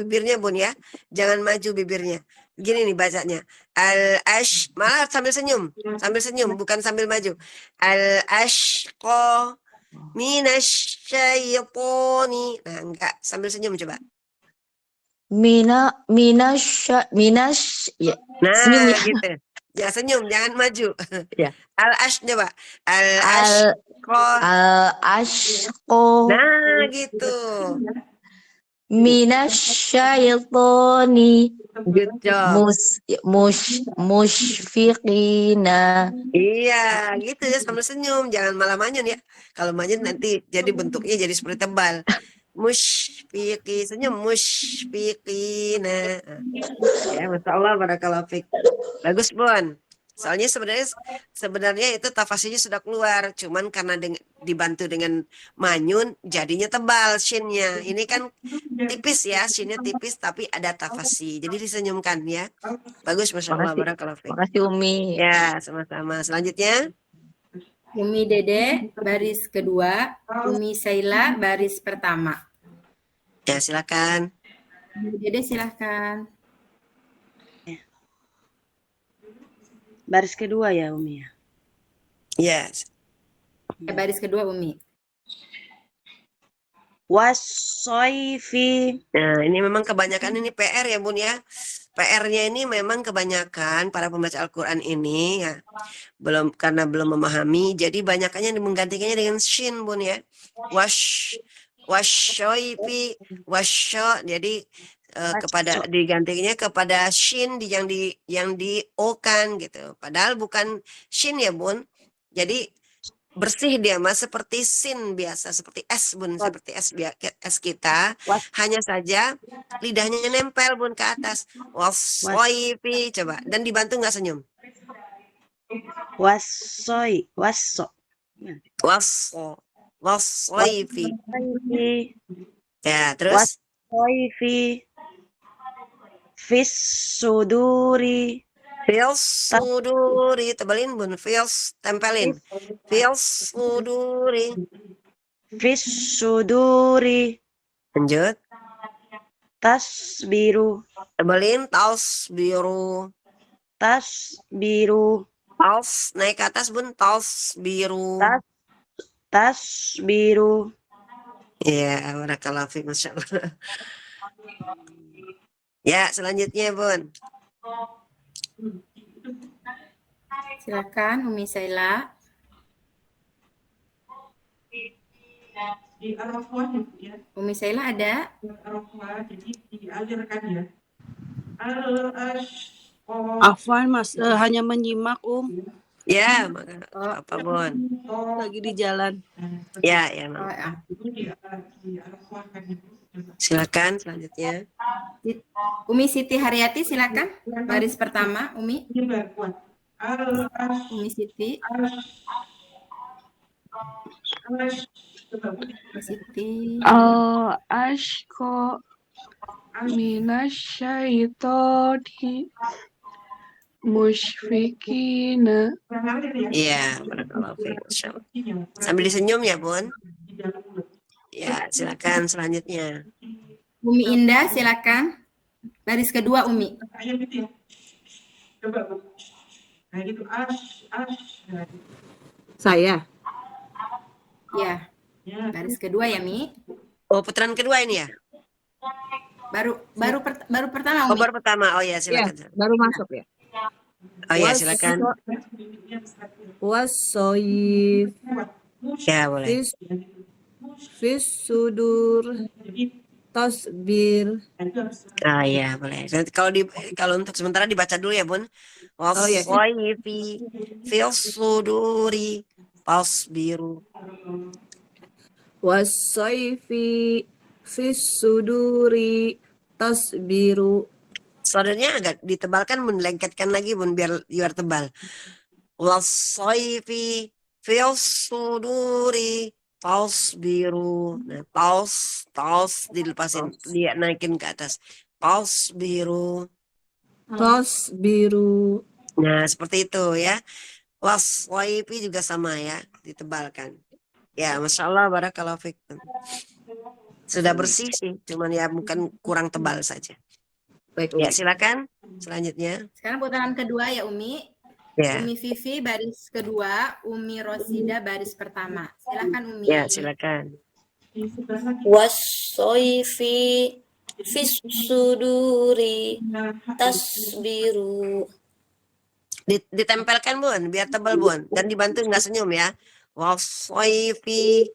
B: bibirnya, Bun, ya. Jangan maju bibirnya. Gini nih bacanya. Malah sambil senyum, bukan sambil maju. Al-ashqa minasyaitoni. Nah, enggak, sambil senyum coba.
C: Minas ya.
B: Nah,
C: Senyum ya.
B: gitu. Ya, senyum, jangan maju.
C: Ya.
B: Al-ash coba. Al-ashqa.
C: Al-ashqu
B: Nah, gitu.
C: minasyaitoni
B: Good job.
C: musyfiqina.
B: Iya, gitu ya, sambil senyum, jangan malah manyun ya. Kalau manyun nanti jadi bentuknya jadi seperti tebal. Musyfiqi, senyum, musyfiqina. Ya, Masya Allah, barakallahu fiik. Bagus, Bun. Soalnya sebenarnya itu tafasirnya sudah keluar, cuman karena dibantu dengan manyun jadinya tebal shinnya. Ini kan tipis ya, shinnya tipis tapi ada tafasi. Jadi disenyumkan ya. Bagus, Masya Allah, barakallahu fiik.
C: Makasih Umi.
B: Ya, sama-sama. Selanjutnya.
A: Umi Dede baris kedua, Umi Saila baris pertama.
B: Ya, silakan.
A: Umi Dede silahkan.
J: Baris kedua ya, Umi ya?
B: Yes.
A: Baris kedua Umi.
J: Wasoifi.
B: Nah, ini memang kebanyakan ini PR ya, Bun, ya. PR-nya ini memang kebanyakan para pembaca Al-Quran ini ya karena belum memahami, jadi banyakannya menggantikannya dengan shin, Bun, ya. Washoifi, jadi digantinya kepada shin yang di o-kan gitu. Padahal bukan shin ya, Bun. Jadi bersih dia Mas, seperti sin biasa, seperti es, Bun, seperti es kita. Hanya saja lidahnya nempel, Bun, ke atas. Wasoifi, coba. Dan dibantu nggak senyum? Wasoifi. Ya, terus?
J: Wasoifi. Fis suduri.
B: Fils suduri, tebelin, Bun, fils, tempelin. Fils suduri.
J: Fis suduri.
B: Lanjut.
J: Tasbiru.
B: Tebelin, tasbiru.
J: Tasbiru.
B: Naik ke atas, Bun, tasbiru.
J: Tasbiru.
B: Ya, barakallahu fiik, Masya Allah. Ya, selanjutnya, Bun.
A: Silakan Umi Saila.
D: Di Arafah ya.
A: Umi Saila ada?
D: Arafah, jadi dialirkan ya. Al-ashqa.
K: Afwan Mas, hanya menyimak
B: Ya, apa Bun?
E: Lagi di jalan.
B: Ya, ya,
A: Oh,
B: Mam.
A: ya.
B: Silakan selanjutnya.
A: Umi Siti Haryati silakan. Baris pertama, Umi. Umi Siti. Umi Siti.
F: Al-ashqa minasyaitoni musyfikina.
B: Iya, barakallahu fiik, Masya Allah. Sambil disenyum ya, Bun. Ya, silakan selanjutnya.
A: Umi Indah silakan. Baris kedua, Umi.
D: Coba, Bu. Nah, gitu.
H: Saya.
A: Ya. Baris kedua ya, Mi.
B: Oh, putaran kedua ini ya?
A: Baru pertama,
B: Oh,
A: Umi.
B: baru pertama. Oh ya, silakan.
H: Baru masuk ya.
B: Oh ya, silakan.
H: Wasoyif
B: Ya, boleh.
H: fis sudur tasbir.
B: Ah ya, boleh. Nanti kalau untuk sementara dibaca dulu ya, Bun.
H: Oh, iya.
B: Wasayfi fil suduri tasbiru.
H: Wasoyfi fis suduri tasbiru.
B: Sodanya agak ditebalkan, melengketkan lagi, Bun, biar tebal. Wasayfi fil suduri tasbiru. Nah, tas dilepasin, dia naikin ke atas. Tasbiru.
H: Tasbiru.
B: Nah, seperti itu ya. Wasayfi juga sama ya, ditebalkan. Ya, Masya Allah, barakallahu fikum. Sudah bersih sih, cuman ya bukan kurang tebal saja.
H: Baik,
B: Ya, silakan selanjutnya.
A: Sekarang putaran kedua ya, Umi.
B: Ya,
A: Umi Vivi baris kedua, Umi Rosida baris pertama. Silakan, Umi.
B: ya silakan.
G: Wasoifi fis suduri tasbiru.
B: Ditempelkan, Bun, biar tebal, Bun, dan dibantu nggak senyum ya. Wasayfi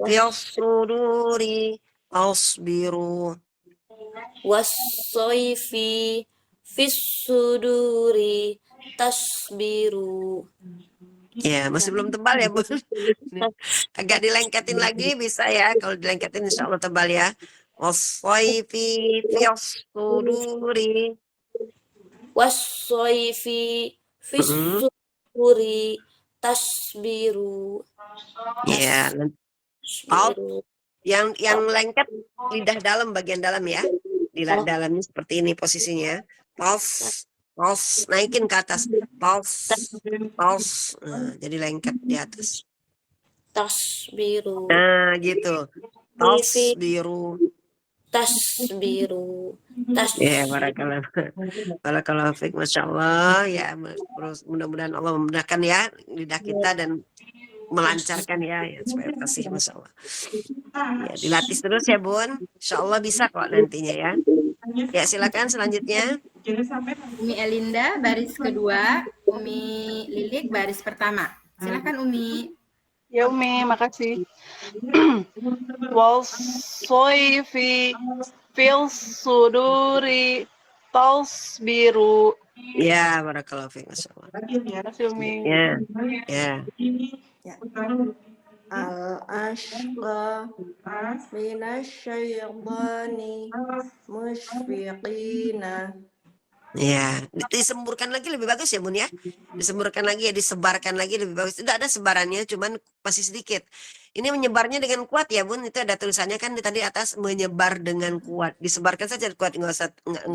B: fil suduri tasbiru.
G: Wasoifi fis suduri tasbiru.
B: Ya, masih belum tebal ya, Bun. Agak dilengketin lagi bisa ya. Kalau dilengketin insya Allah tebal ya. Wasayfi fil suduri.
G: Wasoifi fis suduri tasbiru.
B: Ya,
G: Tasbiru.
B: yang lengket lidah dalam, bagian dalam ya. Lidah dalamnya seperti ini posisinya. Pals, naikin ke atas. Pals. Nah, jadi lengket di atas.
G: Tasbiru.
B: Nah, gitu. Tasbiru.
G: Tasbiru.
B: Ya, barakallahu fiik, Masya Allah. Ya, mudah-mudahan Allah memudahkan ya lidah kita dan melancarkan ya supaya bersih, Masya Allah. Ya, dilatih terus ya, Bun. Insya Allah bisa kok nantinya ya. Ya, silakan selanjutnya.
A: Umi Elinda baris kedua, Umi Lilik baris pertama. Silakan, Umi.
F: Ya Umi, makasih. Wasoifi fil suduri tasbiru.
B: Ya, barakallahu fiik, Masya Allah.
F: Terima kasih Umi.
B: Ya.
H: Al-ashqa minasyaitani musyfiqina.
B: Ya, disemburkan lagi lebih bagus ya, Bun ya. Disemburkan lagi ya, disebarkan lagi lebih bagus. Tidak ada sebarannya, cuman masih sedikit. Ini menyebarnya dengan kuat ya, Bun. Itu ada tulisannya kan di tadi atas, menyebar dengan kuat. Disebarkan saja kuat, nggak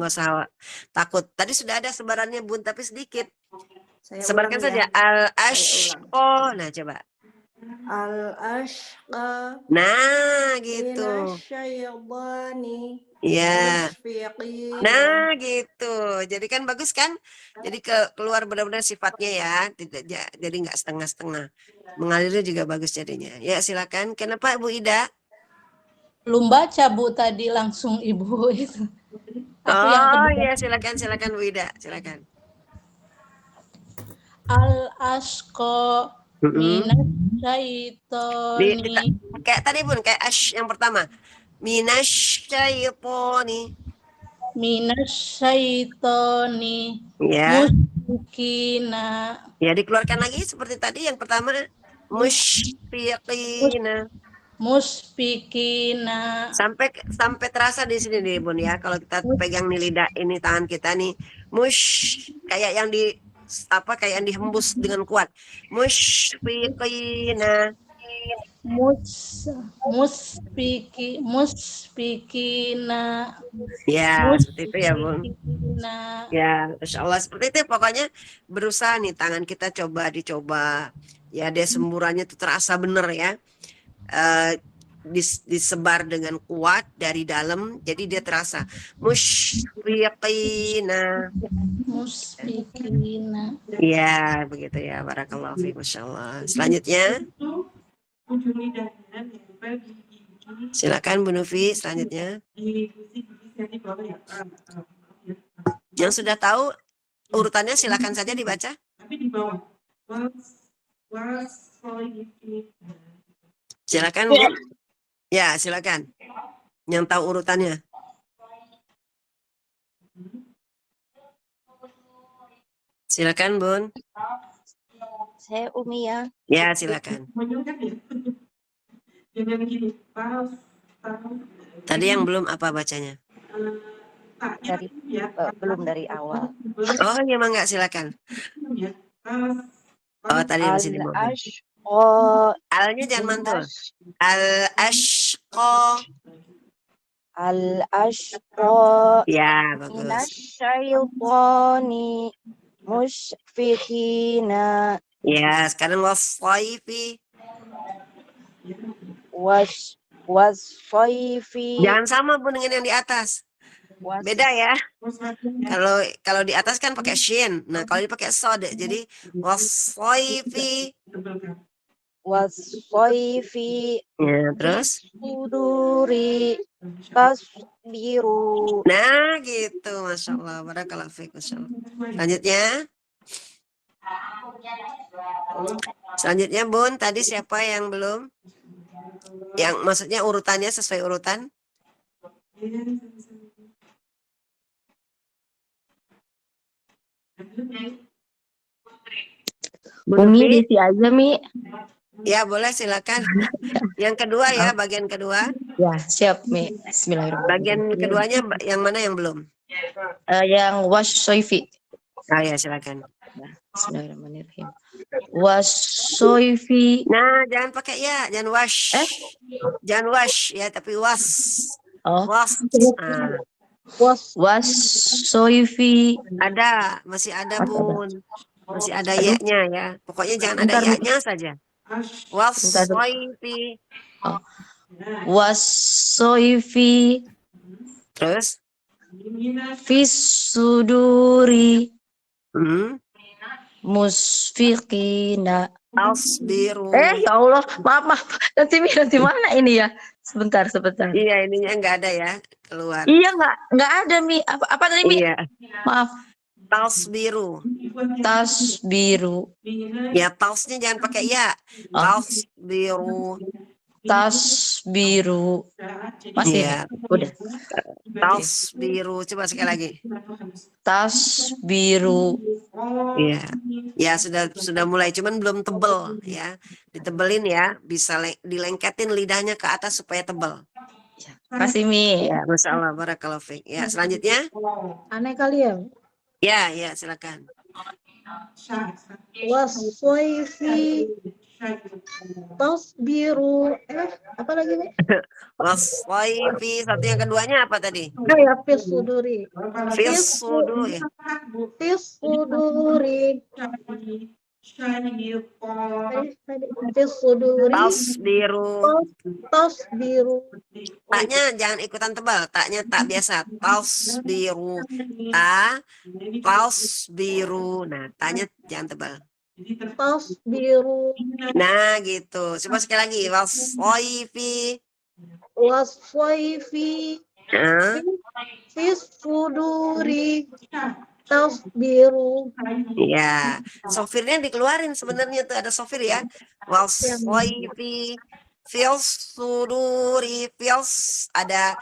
B: usah takut. Tadi sudah ada sebarannya, Bun, tapi sedikit. Sebarkan saja. Al-ashqa. Nah, coba.
H: Al-ashqa
B: Nah, gitu.
H: minasyaitani
B: Ya.
H: musyfiqina.
B: Nah, gitu. Jadi kan bagus kan? Jadi keluar benar-benar sifatnya ya. Tidak jadi nggak setengah-setengah. Mengalirnya juga bagus jadinya. Ya, silakan. Kenapa, Bu Ida?
K: Belum baca, Bu, tadi langsung Ibu itu. Aku yang
B: Oh
K: kedua.
B: ya, silakan Bu Ida, silakan.
K: Al-ashqa minasyaitani.
B: Kayak tadi, Bun, kayak ash yang pertama. Minasyaitoni.
K: Minasyaitani
B: Ya.
K: Musyfikina.
B: Ya, dikeluarkan lagi seperti tadi yang pertama. Musyfiqina.
K: Musyfikina.
B: Sampai terasa di sini nih Bun ya. Kalau kita pegang nih lidah ini tangan kita nih, kayak yang kayak yang dihembus dengan kuat. Musyfiqina.
K: Musyfikina.
B: Ya, seperti itu ya Bun.
K: Musyfikina.
B: Ya, Masya Allah seperti itu pokoknya berusaha nih tangan kita dicoba ya semburannya itu terasa bener ya. Disebar dengan kuat dari dalam jadi dia terasa musyfiqina.
K: Musyfikina.
B: Ya begitu ya, barakallahu fiik, Masya Allah. Selanjutnya
D: ujung lidahnya nempel di gigi.
B: silakan Bu Nufi selanjutnya.
D: Di gusi-gusi yang di bawah ya.
B: Yang sudah tahu urutannya silakan saja dibaca.
D: Tapi di bawah.
B: Silakan Bu. Ya, silakan. Yang tahu urutannya. Silakan, Bun.
C: Saya Umi ya.
B: Ya, silakan.
D: Jangan gini.
B: Tadi yang belum apa bacanya?
C: Belum dari awal.
B: Oh, ya mangga silakan. Oh, tadi masih di bawah. Alnya jangan mantul. Al-ashqa.
C: Al-ashqa.
B: Ya, bagus.
C: Minasyaitani musyfikina.
B: Ya, sekarang was-saifi.
C: Was-saifi.
B: Jangan sama Bu dengan yang di atas. Beda ya. Kalau di atas kan pakai shin. Nah, kalau ini pakai sod. Jadi was-saifi.
C: Was-saifi.
B: Ya, terus?
C: Suduri tasbiru.
B: Nah, gitu. Masya Allah. Barakallahu fiik. Masya Allah. Selanjutnya, Bun. Tadi siapa yang belum? Yang maksudnya urutannya sesuai urutan?
J: Umi diisi aja Mi.
B: Ya boleh silakan. Yang kedua ya, bagian kedua.
J: Ya siap Mi. Bismillahirrahmanirrahim.
B: Bagian keduanya yang mana yang belum?
J: Yang wassoifi.
B: Ah ya silakan.
J: Bismillahirrahmanirrahim. Wassoifi.
B: Nah jangan pakai ya, jangan wash. Jangan wash ya, tapi was.
J: Oh.
B: Was.
J: Wassoifi.
B: Ada, masih ada Bun. Masih ada ya-nya ya. Pokoknya jangan ada ya-nya saja. Wassoifi.
J: Wassoifi.
B: Terus?
J: Fissuduri.
B: Musfiqina. Asbiru.
J: Ya Allah, maaf. Nanti mana ini ya? Sebentar.
B: Iya, ininya enggak ada ya, keluar.
J: Iya, enggak ada Mi. Apa tadi Mi?
B: Iya.
J: Maaf.
B: Tasbiru. Ya, tasnya jangan pakai ya. Tasbiru.
J: Masih
B: ya.
J: Udah.
B: Tasbiru. Coba sekali lagi.
J: Tasbiru.
B: Iya. Ya, sudah mulai, cuman belum tebel ya. Ditebelin ya, bisa dilengketin lidahnya ke atas supaya tebel.
J: Kasih Mi.
B: Ya, Masya Allah, barakallahu fiik. Ya, selanjutnya.
K: Aneh kali ya.
B: Ya, silakan.
K: Wassoifi tasbiru. Apa lagi nih?
B: Wassoifi. Satu yang keduanya apa tadi?
K: Ya, fissuduri.
B: Fissuduri.
K: Fissuduri. Tasbiru.
B: Taknya jangan ikutan tebal. Taknya tak biasa. Tasbiru. Tasbiru. Nah, taknya jangan tebal.
K: Tasbiru.
B: Nah, gitu. Coba sekali lagi. Wassoifi.
K: Fissuduri. Tasbiru.
B: Ya, sofirnya dikeluarin sebenarnya tuh ada sofir ya. Wassoifi. Fissuduri. Ada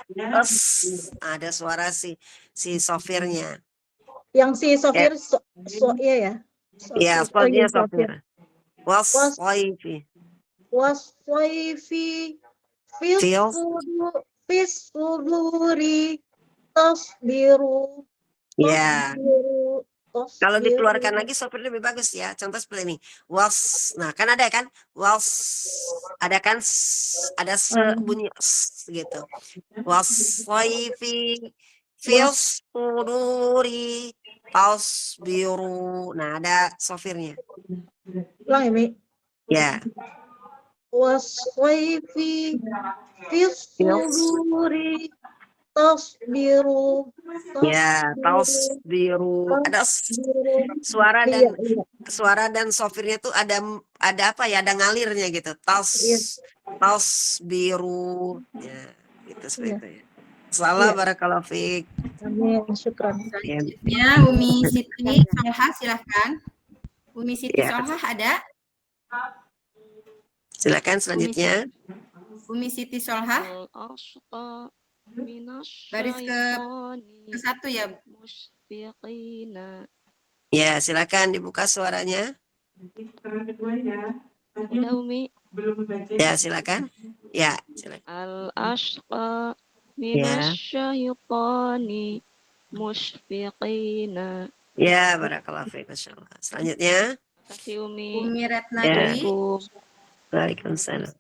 B: ada suara si sofirnya.
K: Yang si sofir
H: Iya ya.
B: Ya,
H: Oh
B: spotnya
H: iya, sofir.
B: sofir. Wassoifi.
H: Wassoifi
B: Fil.
H: Fisuduri tasbiru.
B: Ya.
H: Tasbiru.
B: Kalau dikeluarkan lagi sofir lebih bagus ya. Contoh seperti ini. Nah kan ada kan? Ada kan? Ada bunyi gitu. Wassoifi. Fisuduri tasbiru. Nah ada sofirnya.
H: Ulang ya, Mi.
B: Ya.
H: Wassoifi fisuduri tasbiru.
B: Ya, tasbiru. Ada suara dan sofirnya tuh ada apa ya? Ada ngalirnya gitu. Tasbiru. Ya, gitu seperti itu ya. Salah barakallahu fiik.
H: Amin, syukran.
A: Selanjutnya Umi Siti Solha silahkan. Umi Siti Solha ada?
B: Silakan selanjutnya.
A: Umi Siti Solha. Baris ke satu ya.
B: Ya, silakan dibuka suaranya.
D: Udah, Umi. Belum membaca.
B: Ya, silakan. Ya, silakan.
D: Al-ashqa minasyaitani musyfiqina.
B: Ya, barakallahu fiik, masyaallah. Selanjutnya.
D: Kasih Umi.
A: Umi Retna Dwi.
B: Waalaikumsalam.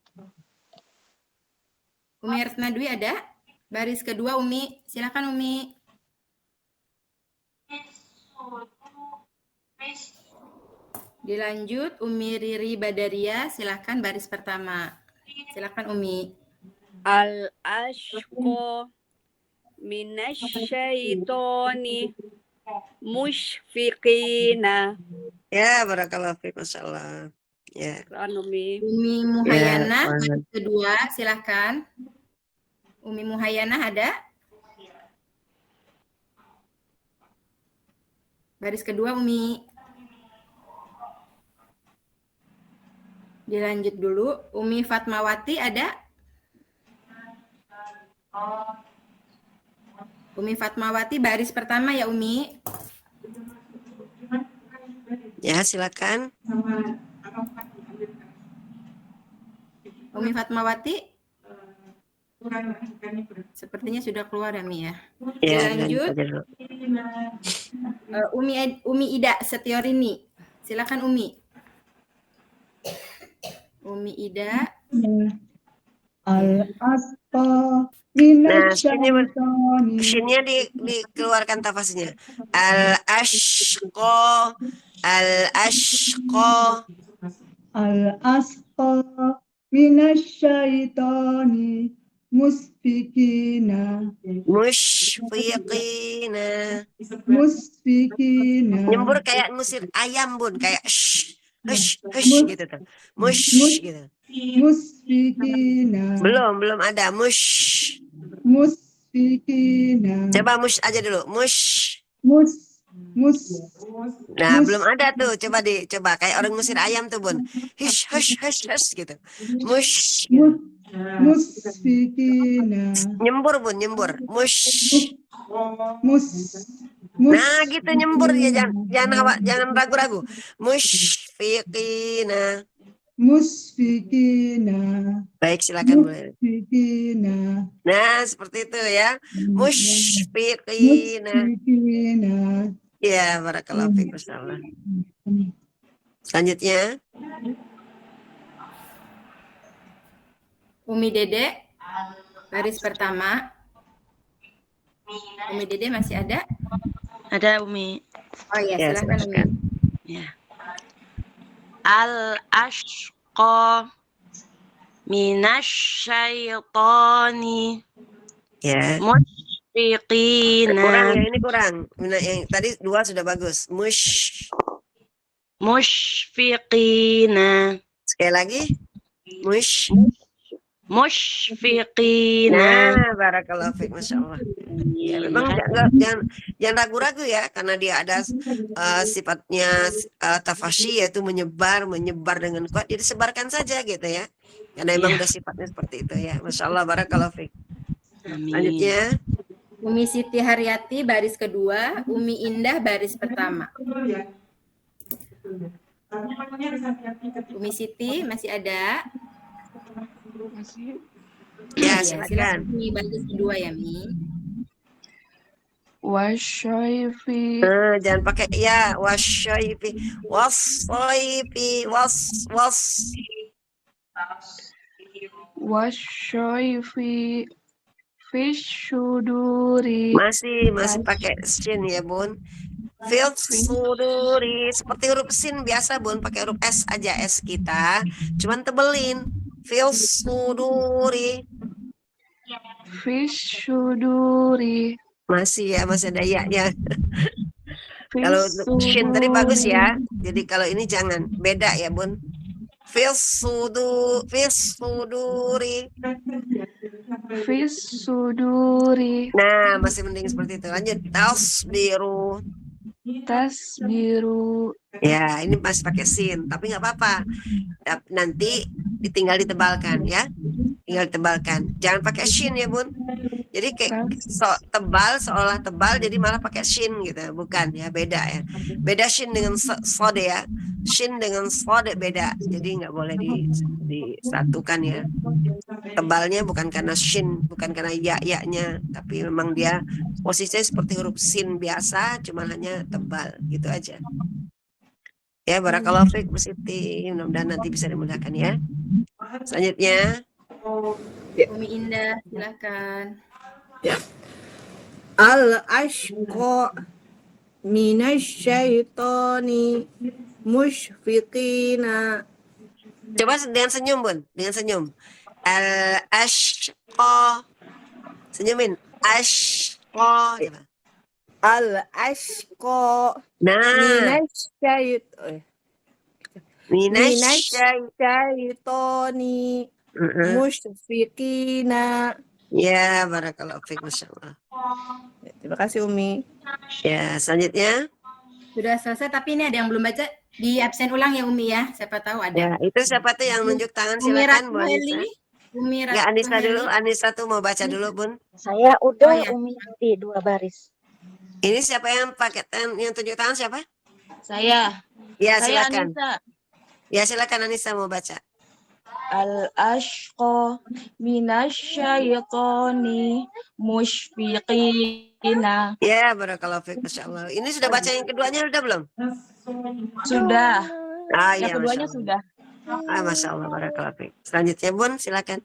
A: Umi Retna Dwi ada? Baris kedua Umi, silakan Umi. Dilanjut Umi Riri Badaria, silakan baris pertama. Silakan Umi.
L: Al-ashqa minasyaitani musyfiqina.
B: Ya, barakallahu fiik, masyaallah. Ya.
L: Umi.
A: Umi Muhayyana, baris kedua, silakan. Umi Muhayyana ada? Baris kedua Umi. Dilanjut dulu. Umi Fatmawati ada? Umi Fatmawati baris pertama ya Umi.
B: Ya, silakan.
A: Umi Fatmawati? Sepertinya sudah keluar ya Mi ya. Dilanjut. Umi Ida Setiorini. Silakan Umi. Umi Ida.
I: Al-asqa
B: shinnya dikeluarkan tafasnya. Al-ashqa. Al-ashqa.
I: Al-asqa minasyaitani musfikina.
B: Musyfiqina.
I: Musfikina.
B: Nyembur kayak ngusir ayam Bun, kayak hush gitu tuh. Mush gitu.
I: Musfikina.
B: Belum ada
I: Musfikina.
B: Coba mush aja dulu. Mush. Nah, belum ada tuh. Coba kayak orang ngusir ayam tuh Bun. Hush gitu. Mush.
I: Musfikina.
B: Nyembur Bun, nyembur. Mush.
I: Nah,
B: gitu nyembur ya, jangan ragu-ragu. Musyfiqina. Baik, silakan boleh. Nah, seperti itu ya. Musyfiqina. Ya, barakallahu fiik, masyaallah. Selanjutnya.
A: Umi Dede baris pertama. Umi Dede masih ada?
E: Ada Umi.
A: Oh ya, silakan Umi.
E: Ya. Al-ashqa minasyaitani musyfiqina.
B: Kurang ya, ini kurang. Yang tadi 2 sudah bagus.
E: Musyfiqina.
B: Sekali lagi.
E: Musyfiqina.
B: Nah, barakallahu fiik, masyaallah. Ya, memang jangan ragu-ragu ya, karena dia ada sifatnya tafashi, yaitu menyebar dengan kuat, jadi sebarkan saja gitu ya. Karena memang udah sifatnya seperti itu ya. Masyaallah, barakallahu fiik. Selanjutnya
A: Umi Siti Haryati baris kedua, Umi Indah baris pertama.
D: Betul ya. Betul ya. Tapi makanya harus hati-hati ketika
A: Umi Siti masih ada?
F: Masih.
B: Ya,
A: Iya, silakan
B: silakan.
A: Umi baris kedua ya, Mi.
F: Wasyaifi.
B: Jangan pakai ya, wasyaifi, wasyaifi,
F: Wasyaifi. Fisyuduri.
B: masih pakai sin ya, Bun. Fil suduri, seperti huruf sin biasa, Bun, pakai huruf S aja, S kita. Cuman tebelin. Fil suduri.
F: Fisyuduri.
B: Masih ya, masih ada ya. Kalau untuk shin tadi bagus ya. Jadi kalau ini jangan, beda ya, Bun. Fil suduri.
F: Fisuduri.
B: Nah, masih mending seperti itu. Lanjut. Tasbiru.
F: Tasbiru.
B: Ya, ini masih pakai sin, tapi nggak apa-apa. Nanti tinggal ditebalkan ya. Tinggal ditebalkan. Jangan pakai shin ya, Bun. Jadi kayak tebal, seolah tebal, jadi malah pakai shin gitu. Bukan ya, beda ya. Beda shin dengan sode ya. Shin dengan sode beda. Jadi nggak boleh disatukan ya. Tebalnya bukan karena shin, bukan karena ya-nya, tapi memang dia posisinya seperti huruf sin biasa, cuma hanya tebal gitu aja. Ya, barakallahu fiik Bu Siti. Mudah-mudahan nanti bisa dimudahkan ya. Selanjutnya,
A: Umi Indah, silakan.
H: Al-ashqa minasyaitani musyfiqina.
B: coba dengan senyum, Bun, dengan senyum. Al-ashqa. Senyumin. Ashqa. Coba.
H: Al-ashqa
B: Nah,
H: minasyaitani musyfiqina.
B: Ya, barakallahu fiik, Masya Allah.
H: Terima kasih Umi.
B: Ya, selanjutnya.
A: Sudah selesai, tapi ini ada yang belum baca. Di absen ulang ya, Umi ya. Siapa tahu ada.
B: Ya, itu siapa tuh yang nunjuk tangan?
A: Umi
B: Silakan, Bu Anissa.
A: Ratmaeli. Umi
B: Ya, Anissa
A: Ratmaeli.
B: dulu. Anissa tuh mau baca dulu, Bun.
C: Saya udah
A: Oh, ya.
C: Umi nanti 2 baris.
B: Ini siapa yang pakai yang tunjuk tangan siapa?
K: Saya.
B: Ya,
K: Saya
B: silakan.
K: Anissa.
B: Ya, silakan Anissa mau baca.
J: Al-ashqa minasyaitani musyfiqina.
B: Ya, barakallahu fiik, Masya Allah. Ini sudah baca yang keduanya udah belum?
J: Sudah.
B: Ah,
J: Yang
B: iya,
J: keduanya
B: Masya
J: sudah.
B: Allah. Ah, Masya Allah, barakallahu fiik. Selanjutnya, Bun, silakan.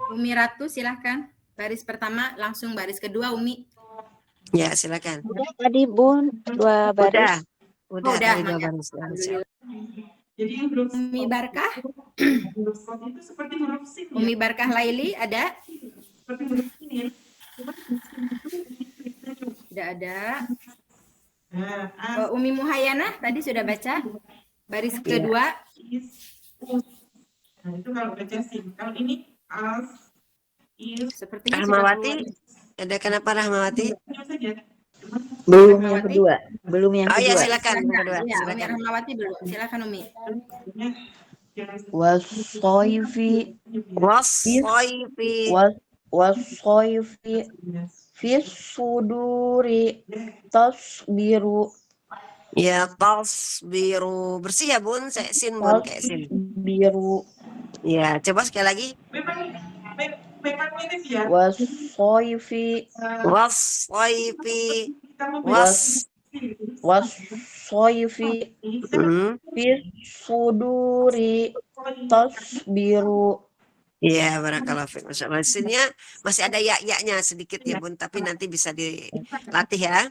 A: Umi Ratu, silakan. Baris pertama, langsung baris kedua, Umi.
B: Ya, silakan.
C: Udah tadi Bun 2 baris.
B: Udah
A: Udah,
B: tadi dua
A: Maya.
B: baris.
D: Jadi yang huruf
A: Umi Barkah.
D: huruf shad itu seperti huruf sin ya.
A: Umi Barkah Laili, ada?
D: Seperti huruf sin ya. Cuma sin itu
A: Tidak ada.
D: nah,
A: Umi Muhayyana, tadi sudah baca. Baris kedua.
D: Nah, itu kalau baca sin. Kalau ini
A: Sepertinya sudah
B: Rahmawati,
A: keluar.
B: ada kenapa Rahmawati?
D: saja.
C: Belum yang kedua. Belum yang
B: Oh ya,
C: kedua.
B: silakan. Yang kedua,
A: Iya, Umi
B: silakan.
A: Rahmawati dulu. Silakan, Umi.
J: Wasayfi
B: Wassoifi.
J: wasayfi fisuduri tasbiru.
B: Ya, tasbiru. Bersih ya, Bun. Saya sin, Bun, kayak sin.
J: Biru
B: Ya, coba sekali lagi.
D: Memang mirip ya.
J: wasayfi
B: Wassoifi.
J: wasayfi fisuduri tasbiru.
B: Ya, barakallahu fiik. Masya Allah. Sinnya masih ada ya-nya sedikit ya, Bun. Tapi nanti bisa dilatih ya.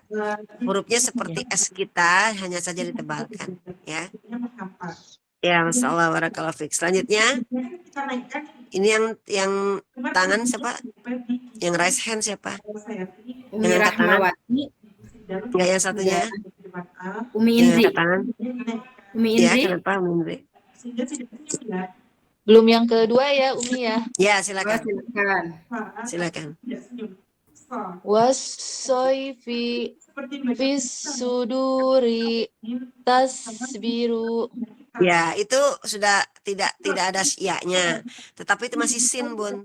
B: Hurufnya seperti S kita, hanya saja ditebalkan. Ya. Ya, Masya Allah, barakallahu fiik. Selanjutnya, ini yang tangan siapa? Yang raise hand siapa?
A: Umi
B: Yang angkat tangan?
A: Rahmawati.
B: Enggak, yang satunya.
A: Umi
B: Yang
A: Indri.
B: angkat tangan.
A: Umi
B: Ya,
A: Indri.
B: kenapa, Mindri?
K: Belum yang kedua ya, Umi ya.
B: Ya,
A: Oh,
B: silakan.
A: silakan.
B: Silakan.
K: Wasayfi fisuduri tasbiru.
B: Ya, itu sudah tidak ada ya-nya. Tetapi itu masih sin, Bun.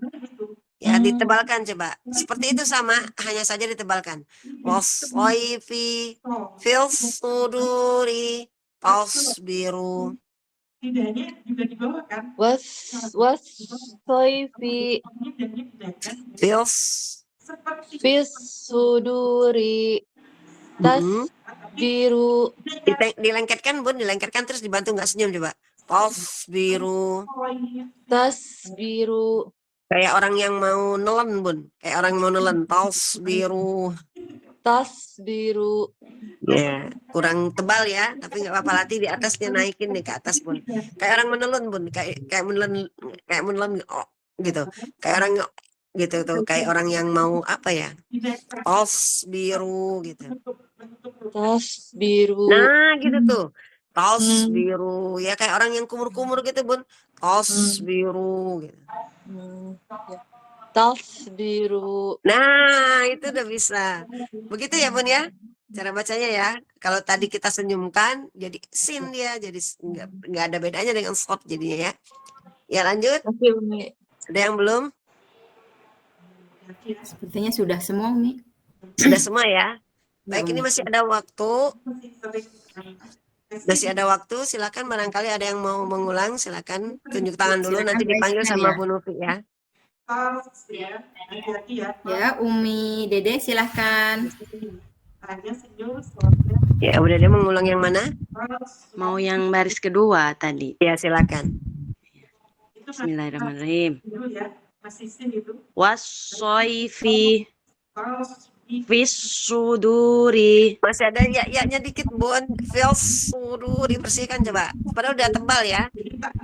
B: Ya, ditebalkan coba. Seperti itu sama, hanya saja ditebalkan. Wassoifi fil suduri tasbiru.
D: Tidaknya juga di bawah kan?
K: Wassoifi
B: Fil
K: fis suduri tasbiru.
B: dilengketkan Bun, dilengketkan terus dibantu nggak senyum coba. Tasbiru.
K: Tasbiru.
B: Kayak orang yang mau nelen Bun, kayak orang yang mau nelen. Tasbiru.
K: Tasbiru.
B: Ya, kurang tebal ya, tapi nggak apa-apa, latih di atasnya, naikin nih ke atas Bun. Kayak orang menelen Bun, kayak menelen oh, gitu. Kayak orang gitu tuh, kayak orang yang mau apa ya? Tasbiru gitu.
K: Tasbiru.
B: Nah, gitu tuh. Tasbiru. Ya kayak orang yang kumur-kumur gitu, Bun. Tasbiru gitu.
K: Ya. Tasbiru.
B: Nah, itu udah bisa. Begitu ya, Bun ya? Cara bacanya ya. Kalau tadi kita senyumkan, jadi sin dia, jadi nggak ada bedanya dengan short jadinya ya. Ya lanjut.
K: Oke, Umi.
B: Ada yang belum?
A: Sepertinya sudah semua, Umi.
B: Sudah semua ya. Baik,
A: Ya,
B: ini
A: Umi.
B: masih ada waktu. Masih ada waktu, silakan barangkali ada yang mau mengulang, silakan tunjuk tangan dulu,
A: Silakan,
B: nanti dipanggil
A: raise hand
B: sama
A: ya.
B: Bu Nufi ya.
D: Ya, hati-hati ya.
A: Ya, Umi Dede silahkan.
D: Hanya senyum, soalnya
B: Ya, udah dia mengulang yang mana?
E: Mau yang baris kedua tadi.
B: Ya, silakan.
D: itu
E: Bismillahirrahmanirrahim.
D: dulu ya, masih sin itu.
E: Wassoifi fis suduri.
B: Masih ada ya-nya dikit, Bun. Feels suruh dibersihkan coba. Padahal udah tebal ya.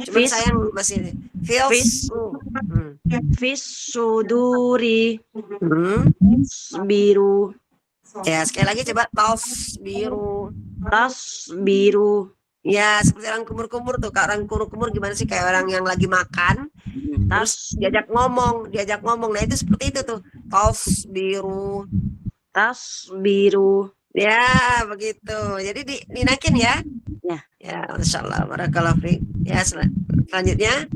B: Cuma
E: Fis-
B: sayang masih feels.
E: Fis suduri
B: Hmm.
E: biru.
B: Ya, sekali lagi coba tasbiru.
E: Tasbiru.
B: Ya, seperti orang kumur-kumur tuh. Kak, orang kumur-kumur gimana sih? Kayak orang yang lagi makan, terus diajak ngomong. Nah, itu seperti itu tuh. Tasbiru.
E: Tasbiru.
B: Ya, begitu. Jadi dinakin ya.
E: Ya.
B: Ya, Masya Allah. Barakallahu fiik. Ya, selanjutnya.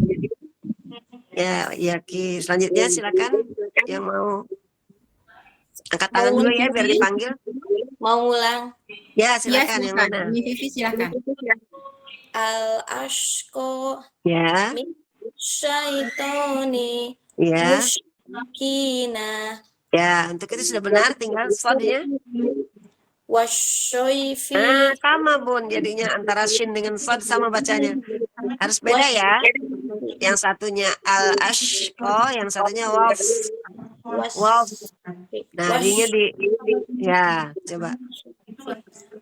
B: Ya, Ki. Selanjutnya silakan yang mau angkat tangan dulu ya biar dipanggil.
G: Mau ngulang.
B: Ya,
A: Ya,
B: silakan yang
A: silakan.
B: mana?
A: Umi Vivi silahkan.
G: Al-ashqa
B: Ya.
G: syaitoni
B: Ya.
G: musykina
B: Ya, untuk itu sudah benar, tinggal slotnya.
G: wasyaifi
B: Nah, sama Bun, jadinya antara shin dengan slot sama bacanya. Harus beda ya. Yang satunya al-ashqa, yang satunya waf. Nah, dinya ya, coba.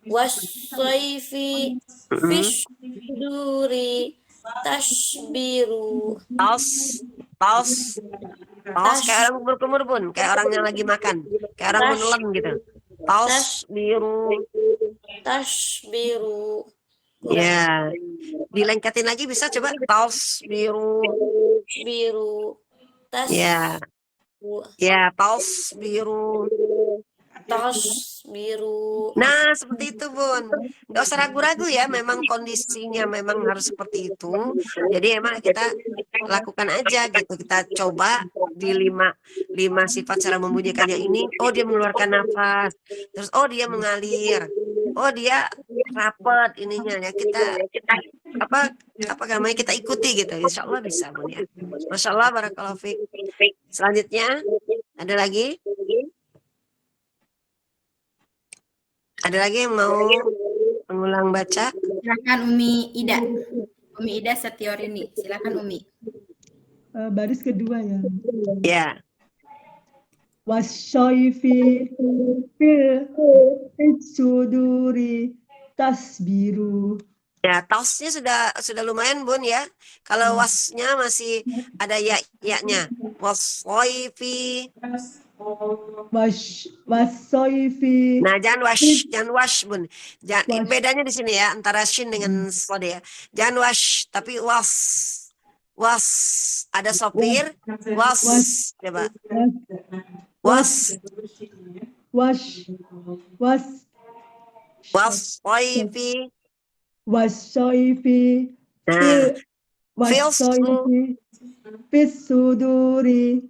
G: wasyaifi fisduri tasbiru
B: Paus kayak orang kumur-kumur Bun, kayak orang yang lagi makan, kayak orang menelan gitu. Paus
G: tasbiru
B: ya, dilengketin lagi bisa coba. Paus biru. Ya, paus biru.
G: tasbiru.
B: Nah, seperti itu Bun. Nggak usah ragu-ragu ya, memang kondisinya memang harus seperti itu. Jadi emang kita lakukan aja gitu. Kita coba di lima sifat cara membunyikannya ini. Oh, dia mengeluarkan nafas. Terus dia mengalir. Oh, dia rapet ininya ya. Kita apa namanya, kita ikuti gitu. Insya Allah bisa Bun ya. Masya Allah, barakallahu fiik. Selanjutnya ada lagi? Ada lagi yang mau mengulang baca?
A: Silakan Umi Ida. Umi Ida Setiorini. Silakan Umi.
I: Baris kedua ya.
B: Ya.
I: Wasyaifi fil suduri tasbiru.
B: Ya, tausnya sudah lumayan Bun ya. Kalau wasnya masih ada ya-nya. Wasoifi.
I: Wasyaifi.
B: Nah, jangan wash Bun. Bedanya di sini ya antara shin dengan slod ya. Jangan wash, tapi was. Ada sopir. Was. Coba. Was. Wasoifi.
I: Wasyaifi
B: Nah,
I: wasyaifi fis suduri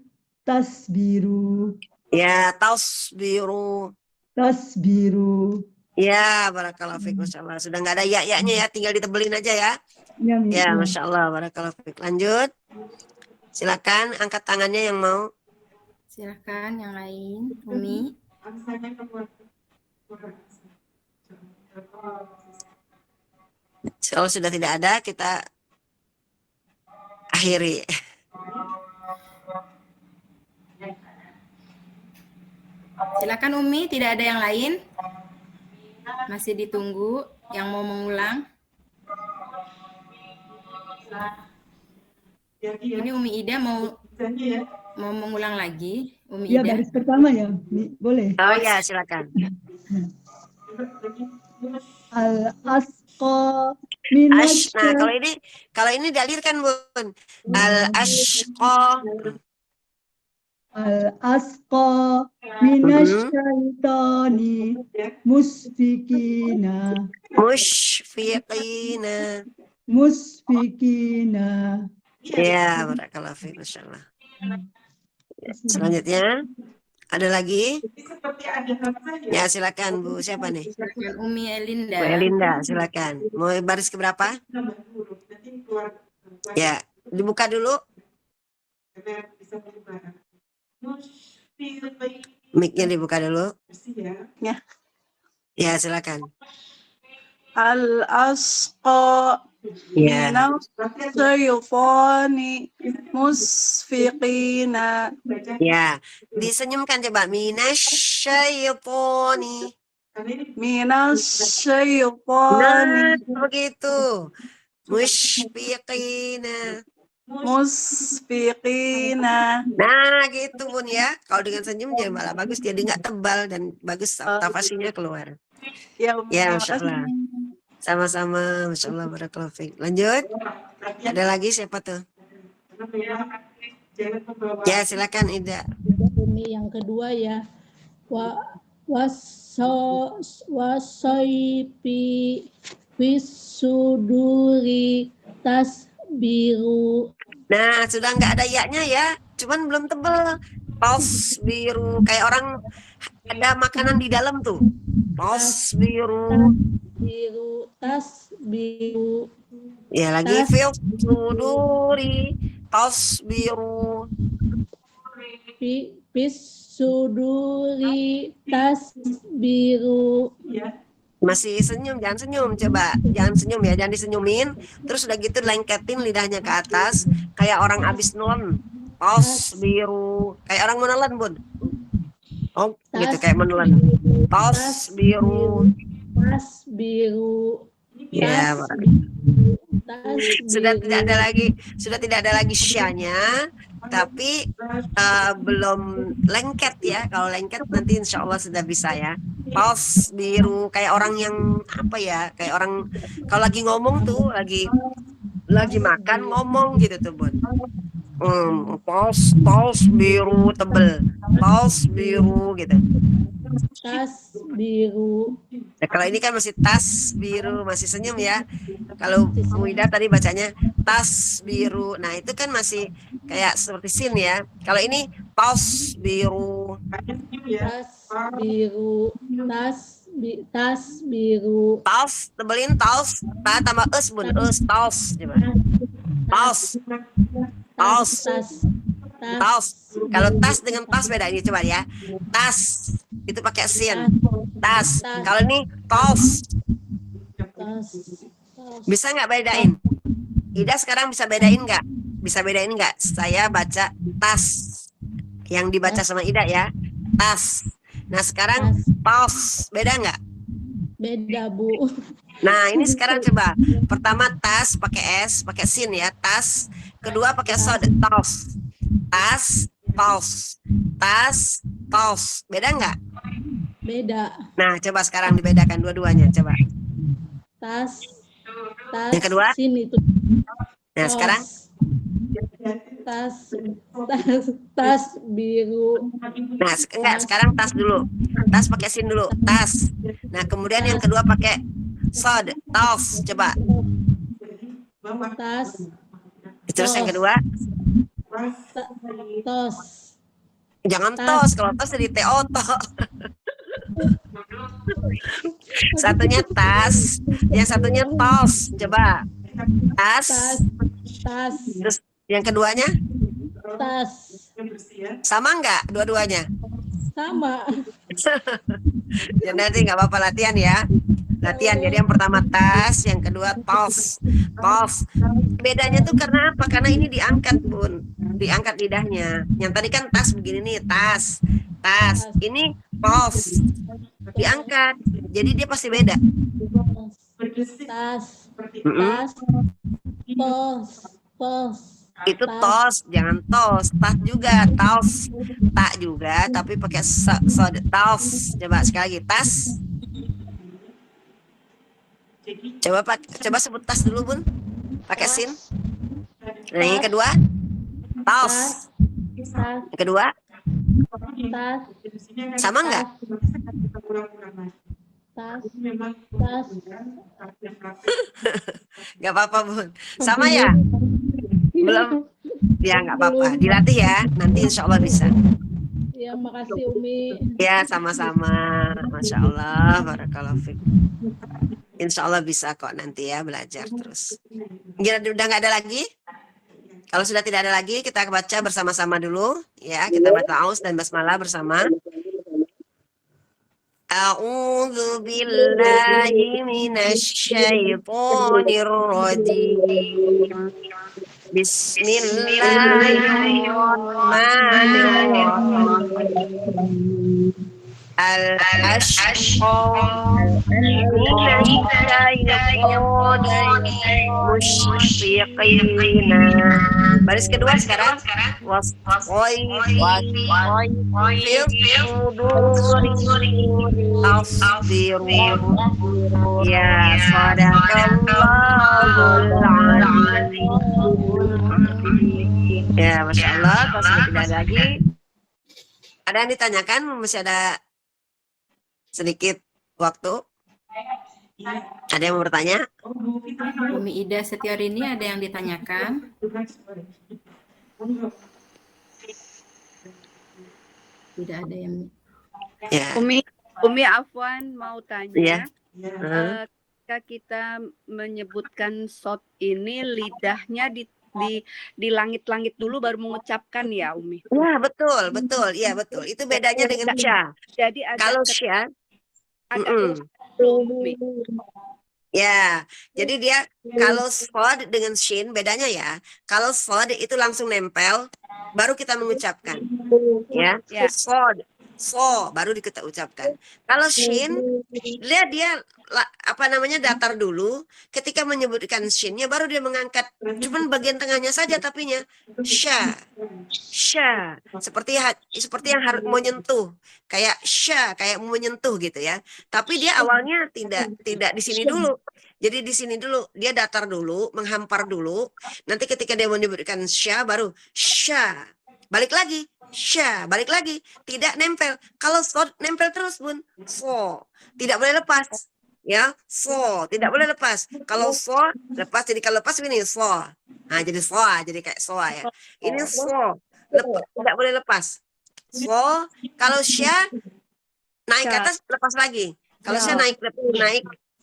I: tasbiru.
B: Ya, tasbiru.
I: Tasbiru.
B: Ya, barakallahu fiik, Masya Allah. Sudah nggak ada ya-nya ya, tinggal ditebelin aja ya.
I: Ya, Mi.
B: Ya,
I: Ya.
B: Masya Allah, barakallahu fiik. Lanjut. Silakan angkat tangannya yang mau.
A: Silakan yang lain, Umi.
B: Kalau sudah tidak ada, kita akhiri.
A: Silakan Umi, tidak ada yang lain? Masih ditunggu yang mau mengulang. Ini Umi Ida mau mengulang lagi. Umi
I: Ya,
A: Ida.
I: baris pertama ya, Mi. Boleh.
B: Oh ya, silakan.
I: Al-asqa
B: Nah, kalau ini dialirkan, Bun. Al-ashqa.
I: Al-asqa minasyaitani musfikina.
B: Musyfiqina.
I: Musfikina.
B: Ya, barakallahu fiik, Masya Allah. Selanjutnya, ada lagi? Ya, silakan Bu. Siapa nih?
A: Silakan Umi Elinda.
B: Bu Elinda, silakan. Mau baris ke berapa? Ya, dibuka dulu. Mic-nya dibuka dulu.
E: Ya.
B: Ya, silakan.
E: Al-asqa
B: Ya.
E: minasyaitonir musfiqina.
B: Ya, disenyumkan coba. Minasyaitoni.
E: Minasyaitonir
B: Nah, begitu. Musyfiqina.
E: musfiqina.
B: Nah, gitu Bun ya. Kalau dengan senyum jadi malah bagus, jadi nggak tebal dan bagus tafasinya keluar.
E: Ya,
B: Ya,
E: terima
B: Masya
E: kasih.
B: Allah. Sama-sama, Masya Allah, barakallahu fiik. Lanjut. Ada lagi siapa tuh? Ya, silakan Ida.
K: Umi yang kedua ya. Wasaipi fisuduri tasbiru.
B: Nah, sudah nggak ada ya-nya ya. Cuman belum tebel. Paus biru. Kayak orang ada makanan di dalam tuh. Paus biru.
K: Biru tasbiru.
B: Ya, lagi fil suduri. Paus biru.
K: Fisuduri tasbiru.
B: Masih senyum, jangan senyum, coba. Jangan senyum ya, jangan disenyumin. Terus udah gitu lengketin lidahnya ke atas. Kayak orang abis nelen. Paus biru. Kayak orang menelan, Bun. Oh, gitu kayak menelan. Paus biru.
K: Tasbiru.
B: Ya, sudah tidak ada lagi syanya, tapi belum lengket ya. Kalau lengket nanti insya Allah sudah bisa ya. Paus biru, kayak orang yang apa ya, kayak orang kalau lagi ngomong tuh, lagi makan ngomong gitu tuh Bun. Paus biru tebel, paus biru gitu.
K: Tas biru.
B: Nah, kalau ini kan masih tas biru, masih senyum ya. Kalau Bu Ida tadi bacanya tas biru. Nah, itu kan masih kayak seperti sin ya. Kalau ini paus biru.
K: Tas biru. Tas biru.
B: Taus, tebelin taus. Tambah us Bun, us taus coba. Taus. Taus. Tas. Kalau tas dengan tas beda ini coba ya. Tas itu pakai sin. Tas. Kalau ini tos. Bisa nggak bedain? Ida sekarang bisa bedain nggak? Bisa bedain nggak? Saya baca tas. Yang dibaca sama Ida ya. Tas. Nah sekarang tos. Beda nggak?
K: Beda Bu.
B: Nah ini sekarang coba. Pertama tas pakai S, pakai sin ya. Tas. Kedua pakai sod. Tos. Tas. Tos. Tas. Tos. Beda nggak?
K: Beda.
B: Nah, coba sekarang dibedakan dua-duanya, coba.
K: Tas.
B: Yang kedua?
K: Sini tuh.
B: Nah, sekarang?
K: Tas biru.
B: Nah, enggak, sekarang tas dulu. Tas pakai sin dulu, tas. Nah, kemudian yang kedua pakai sod, tos, coba.
K: Tas.
B: Terus yang kedua?
K: Tos.
B: Jangan tos, kalau tos jadi teoto. Satunya tas, yang satunya tos. Coba. Tas.
K: Tas.
B: Terus yang keduanya
K: Tas.
B: sama nggak dua-duanya?
K: Sama.
B: Ya nanti nggak apa-apa latihan ya. Latihan. Jadi yang pertama tas, yang kedua tos. Tos. Bedanya tuh karena apa? Karena ini diangkat, Bun. Diangkat lidahnya. Yang tadi kan tas begini nih, tas. Tas. Ini tos. Diangkat. Jadi dia pasti beda.
K: Tas.
B: Mm-mm.
K: Tas. Tos. Tos.
B: Itu tos, jangan tos. Tas juga, tos. Tak juga, tapi pakai tos. Coba sekali lagi, tas. Coba sebut tas dulu, Bun. Pakai sin. Nah, yang kedua, tos.
K: Tas.
B: Yang kedua,
K: Tas.
B: sama nggak?
K: Tas. Tas.
B: Nggak apa-apa, Bun. Sama ya? Belum? Ya, nggak apa-apa. Dilatih ya. Nanti insya Allah bisa.
K: Ya, makasih Umi.
B: Ya, sama-sama. Masya Allah. Barakallahu fiik. Insya Allah bisa kok nanti ya belajar terus. Udah nggak ada lagi? Kalau sudah tidak ada lagi, kita baca bersama-sama dulu. Ya, kita baca Aus dan Basmalah bersama. A'udzu billahi minasy syaithanir rajim. Bismillahirrahmanirrahim. Al-ashqa musyfiqina. Baris kedua sekarang. Ya, sadaqallahul azim. Ya, Masya Allah. Kalau sudah tidak ada lagi, ada yang ditanyakan? Masih ada sedikit waktu. Ada yang mau bertanya?
A: Umi Ida Setiorini ada yang ditanyakan? Tidak ada yang.
B: Ya.
L: Umi Afwan mau tanya.
B: Ya.
L: Ketika kita menyebutkan sod ini, lidahnya di langit-langit dulu baru mengucapkan ya, Umi.
B: Ya, betul. Iya, betul. Itu bedanya dengan sya.
L: Jadi
B: kalau sya
L: Umi.
B: Ya, jadi dia kalau sod dengan shin bedanya ya. Kalau sod itu langsung nempel, baru kita mengucapkan. Ya, sod, so baru kita ucapkan. Kalau shin, lihat dia datar dulu. Ketika menyebutkan shinnya, baru dia mengangkat. Cuman bagian tengahnya saja tapinya sya, sya. Seperti yang harus menyentuh, kayak sya, kayak menyentuh gitu ya. Tapi dia awalnya tidak di sini dulu. Jadi di sini dulu, dia datar dulu, menghampar dulu. Nanti ketika dia menyebutkan sya, baru sya. Balik lagi, sya, balik lagi. Tidak nempel. Kalau sod nempel terus, Bun. So, tidak boleh lepas. Ya, so, tidak boleh lepas. Kalau so, lepas. Jadi kalau lepas ini so. Nah, jadi so, jadi kayak so ya. Ini so, tidak boleh lepas. So, kalau sya, naik ke atas, lepas lagi. Kalau sya naik,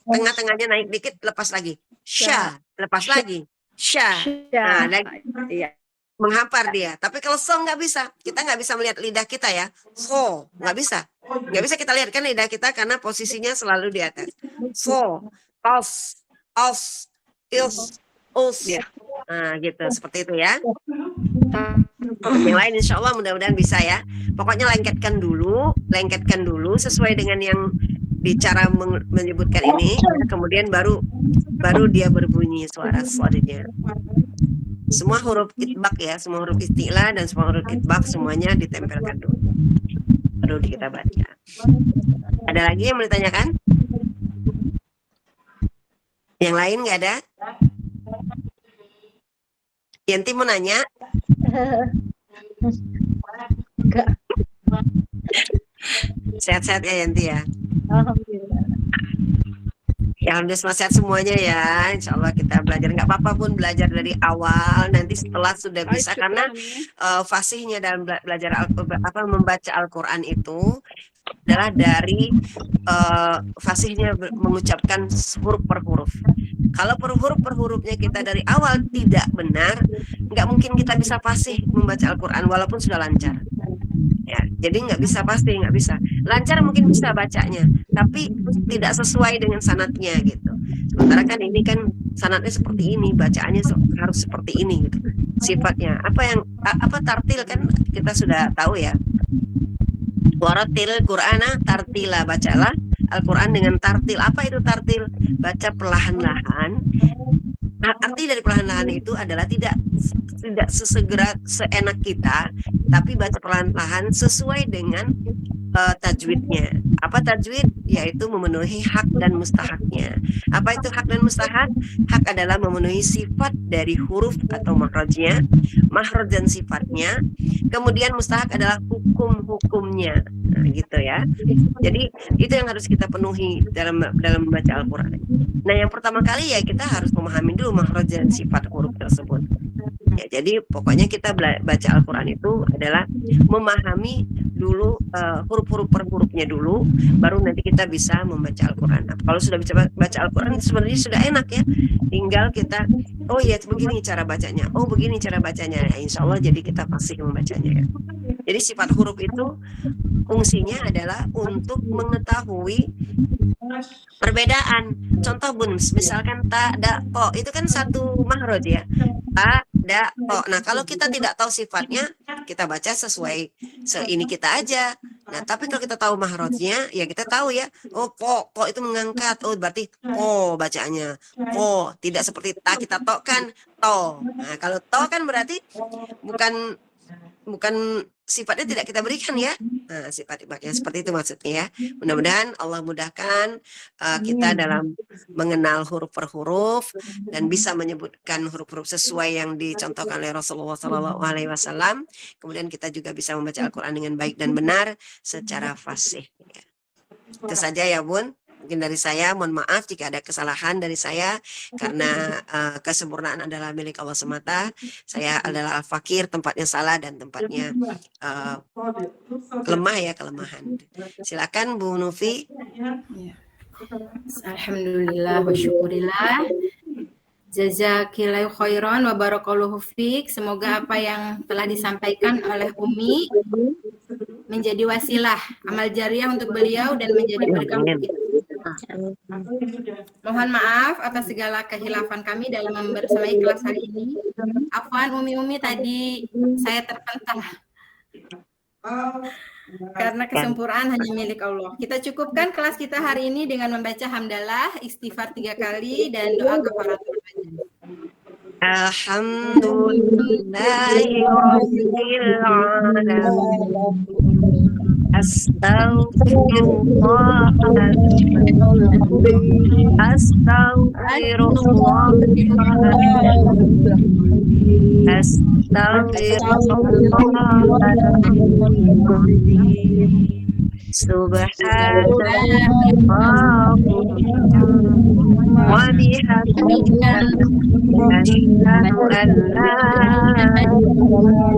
B: tengah-tengahnya naik dikit, lepas lagi. Sya, lepas lagi. Sya. Nah, lagi. Menghampar dia. Tapi kalau so nggak bisa. Kita nggak bisa melihat lidah kita ya. So, nggak bisa. Nggak bisa kita lihat kan lidah kita karena posisinya selalu di atas. So, os, us. Nah, gitu. Seperti itu ya. Yang lain insya Allah mudah-mudahan bisa ya. Pokoknya lengketkan dulu sesuai dengan yang bicara menyebutkan ini. Kemudian baru dia berbunyi suara sodnya. Semua huruf itbaq ya, semua huruf isti'la dan semua huruf itbaq semuanya ditempelkan dulu. Baru kita baca. Ada lagi yang mau ditanyakan? Yang lain nggak ada? Yanti mau nanya?
K: Enggak.
B: Sehat-sehat ya Yanti ya?
K: Alhamdulillah.
B: Ya, alhamdulillah sehat semuanya ya. Insya Allah kita belajar, nggak apa-apa pun belajar dari awal. Nanti setelah sudah
L: Baik,
B: bisa, karena
L: syukran Umi.
B: fasihnya dalam belajar membaca Al-Quran itu adalah dari fasihnya mengucapkan huruf per huruf. Kalau huruf per hurufnya kita dari awal tidak benar, nggak mungkin kita bisa fasih membaca Al-Quran walaupun sudah lancar. Ya, jadi nggak bisa, pasti nggak bisa. Lancar mungkin bisa bacanya, tapi tidak sesuai dengan sanadnya gitu. Sementara kan ini kan sanadnya seperti ini, bacaannya harus seperti ini gitu. Sifatnya apa tartil kan kita sudah tahu ya. Waratil Qur'ana tartila, bacalah Al-Quran dengan tartil. Apa itu tartil? Baca perlahan-lahan. Nah, arti dari perlahan-lahan itu adalah tidak sesegera seenak kita, tapi baca perlahan-lahan sesuai dengan tajwidnya. Apa tajwid? Yaitu memenuhi hak dan mustahaknya. Apa itu hak dan mustahak? Hak adalah memenuhi sifat dari huruf atau makhrajnya, makhraj dan sifatnya. Kemudian mustahak adalah hukum-hukumnya. Nah, gitu ya. Jadi itu yang harus kita penuhi dalam membaca Al-Quran. Nah, yang pertama kali ya kita harus memahami dulu makhraj dan sifat huruf tersebut. Ya, jadi pokoknya kita baca Al-Quran itu adalah memahami dulu huruf-huruf per hurufnya dulu, baru nanti kita bisa membaca Al-Quran. Nah, kalau sudah bisa baca Al-Quran sebenarnya sudah enak ya, tinggal kita, oh ya begini cara bacanya, oh begini cara bacanya, ya, insya Allah jadi kita fasih membacanya ya. Jadi sifat huruf itu fungsinya adalah untuk mengetahui perbedaan. Contoh Bun, misalkan ta, da, to, itu kan satu makhraj ya. Ta, da, to. Nah, kalau kita tidak tahu sifatnya, kita baca sesuai ini kita aja. Nah, tapi kalau kita tahu makhrajnya, ya kita tahu ya. Oh, po itu mengangkat. Oh, berarti po bacaannya. Po, tidak seperti ta kita to kan to. Nah, kalau to kan berarti bukan sifatnya tidak kita berikan ya. Nah, sifatnya seperti itu maksudnya ya. Mudah-mudahan Allah mudahkan kita dalam mengenal huruf per huruf dan bisa menyebutkan huruf-huruf sesuai yang dicontohkan oleh Rasulullah SAW. Kemudian kita juga bisa membaca Al-Quran dengan baik dan benar secara fasih. Itu saja ya Bun. Mungkin dari saya, mohon maaf jika ada kesalahan dari saya, karena kesempurnaan adalah milik Allah semata. Saya adalah al-fakir, tempatnya salah dan tempatnya lemah ya, kelemahan. Silakan Bu Nufi.
A: Alhamdulillah wa syukurillah. Jazakillahu khairan wa barakallahu fiik. Semoga apa yang telah disampaikan oleh Umi menjadi wasilah amal jariah untuk beliau dan menjadi berkah untuk kita. Mohon maaf atas segala kehilafan kami dalam membersamai kelas hari ini. Afwan Umi tadi saya terpental karena kesempurnaan hanya milik Allah. Kita cukupkan kelas kita hari ini dengan membaca hamdalah, istighfar 3 kali dan doa kafaratul majlis.
B: Alhamdulillahirrahmanirrahim. Astaghfirullah. Subhanallah wa bihamdihi asyhadu an la ilaha illallah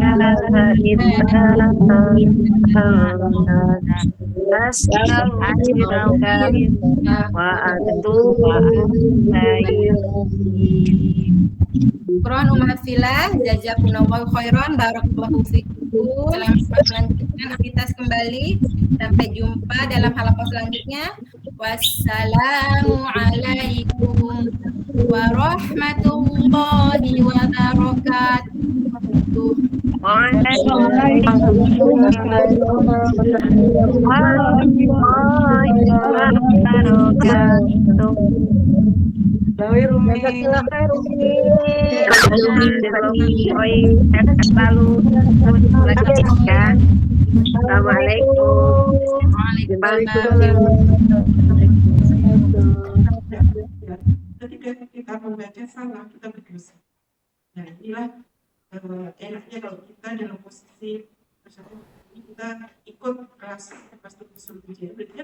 B: astaghfiruka wa atubu ilaik.
A: Quran Ummahat Filah, jazakumullahu khairan, barakallahu fikum. Selamat melanjutkan aktivitas kembali. Sampai jumpa dalam halaman selanjutnya. Wassalamu alaikum warahmatullahi wabarakatuh.
D: Ketika kita membaca salah, kita berdosa. Nah, inilah enaknya kalau kita dalam posisi kita ikut kelas usul ujian. Berarti kan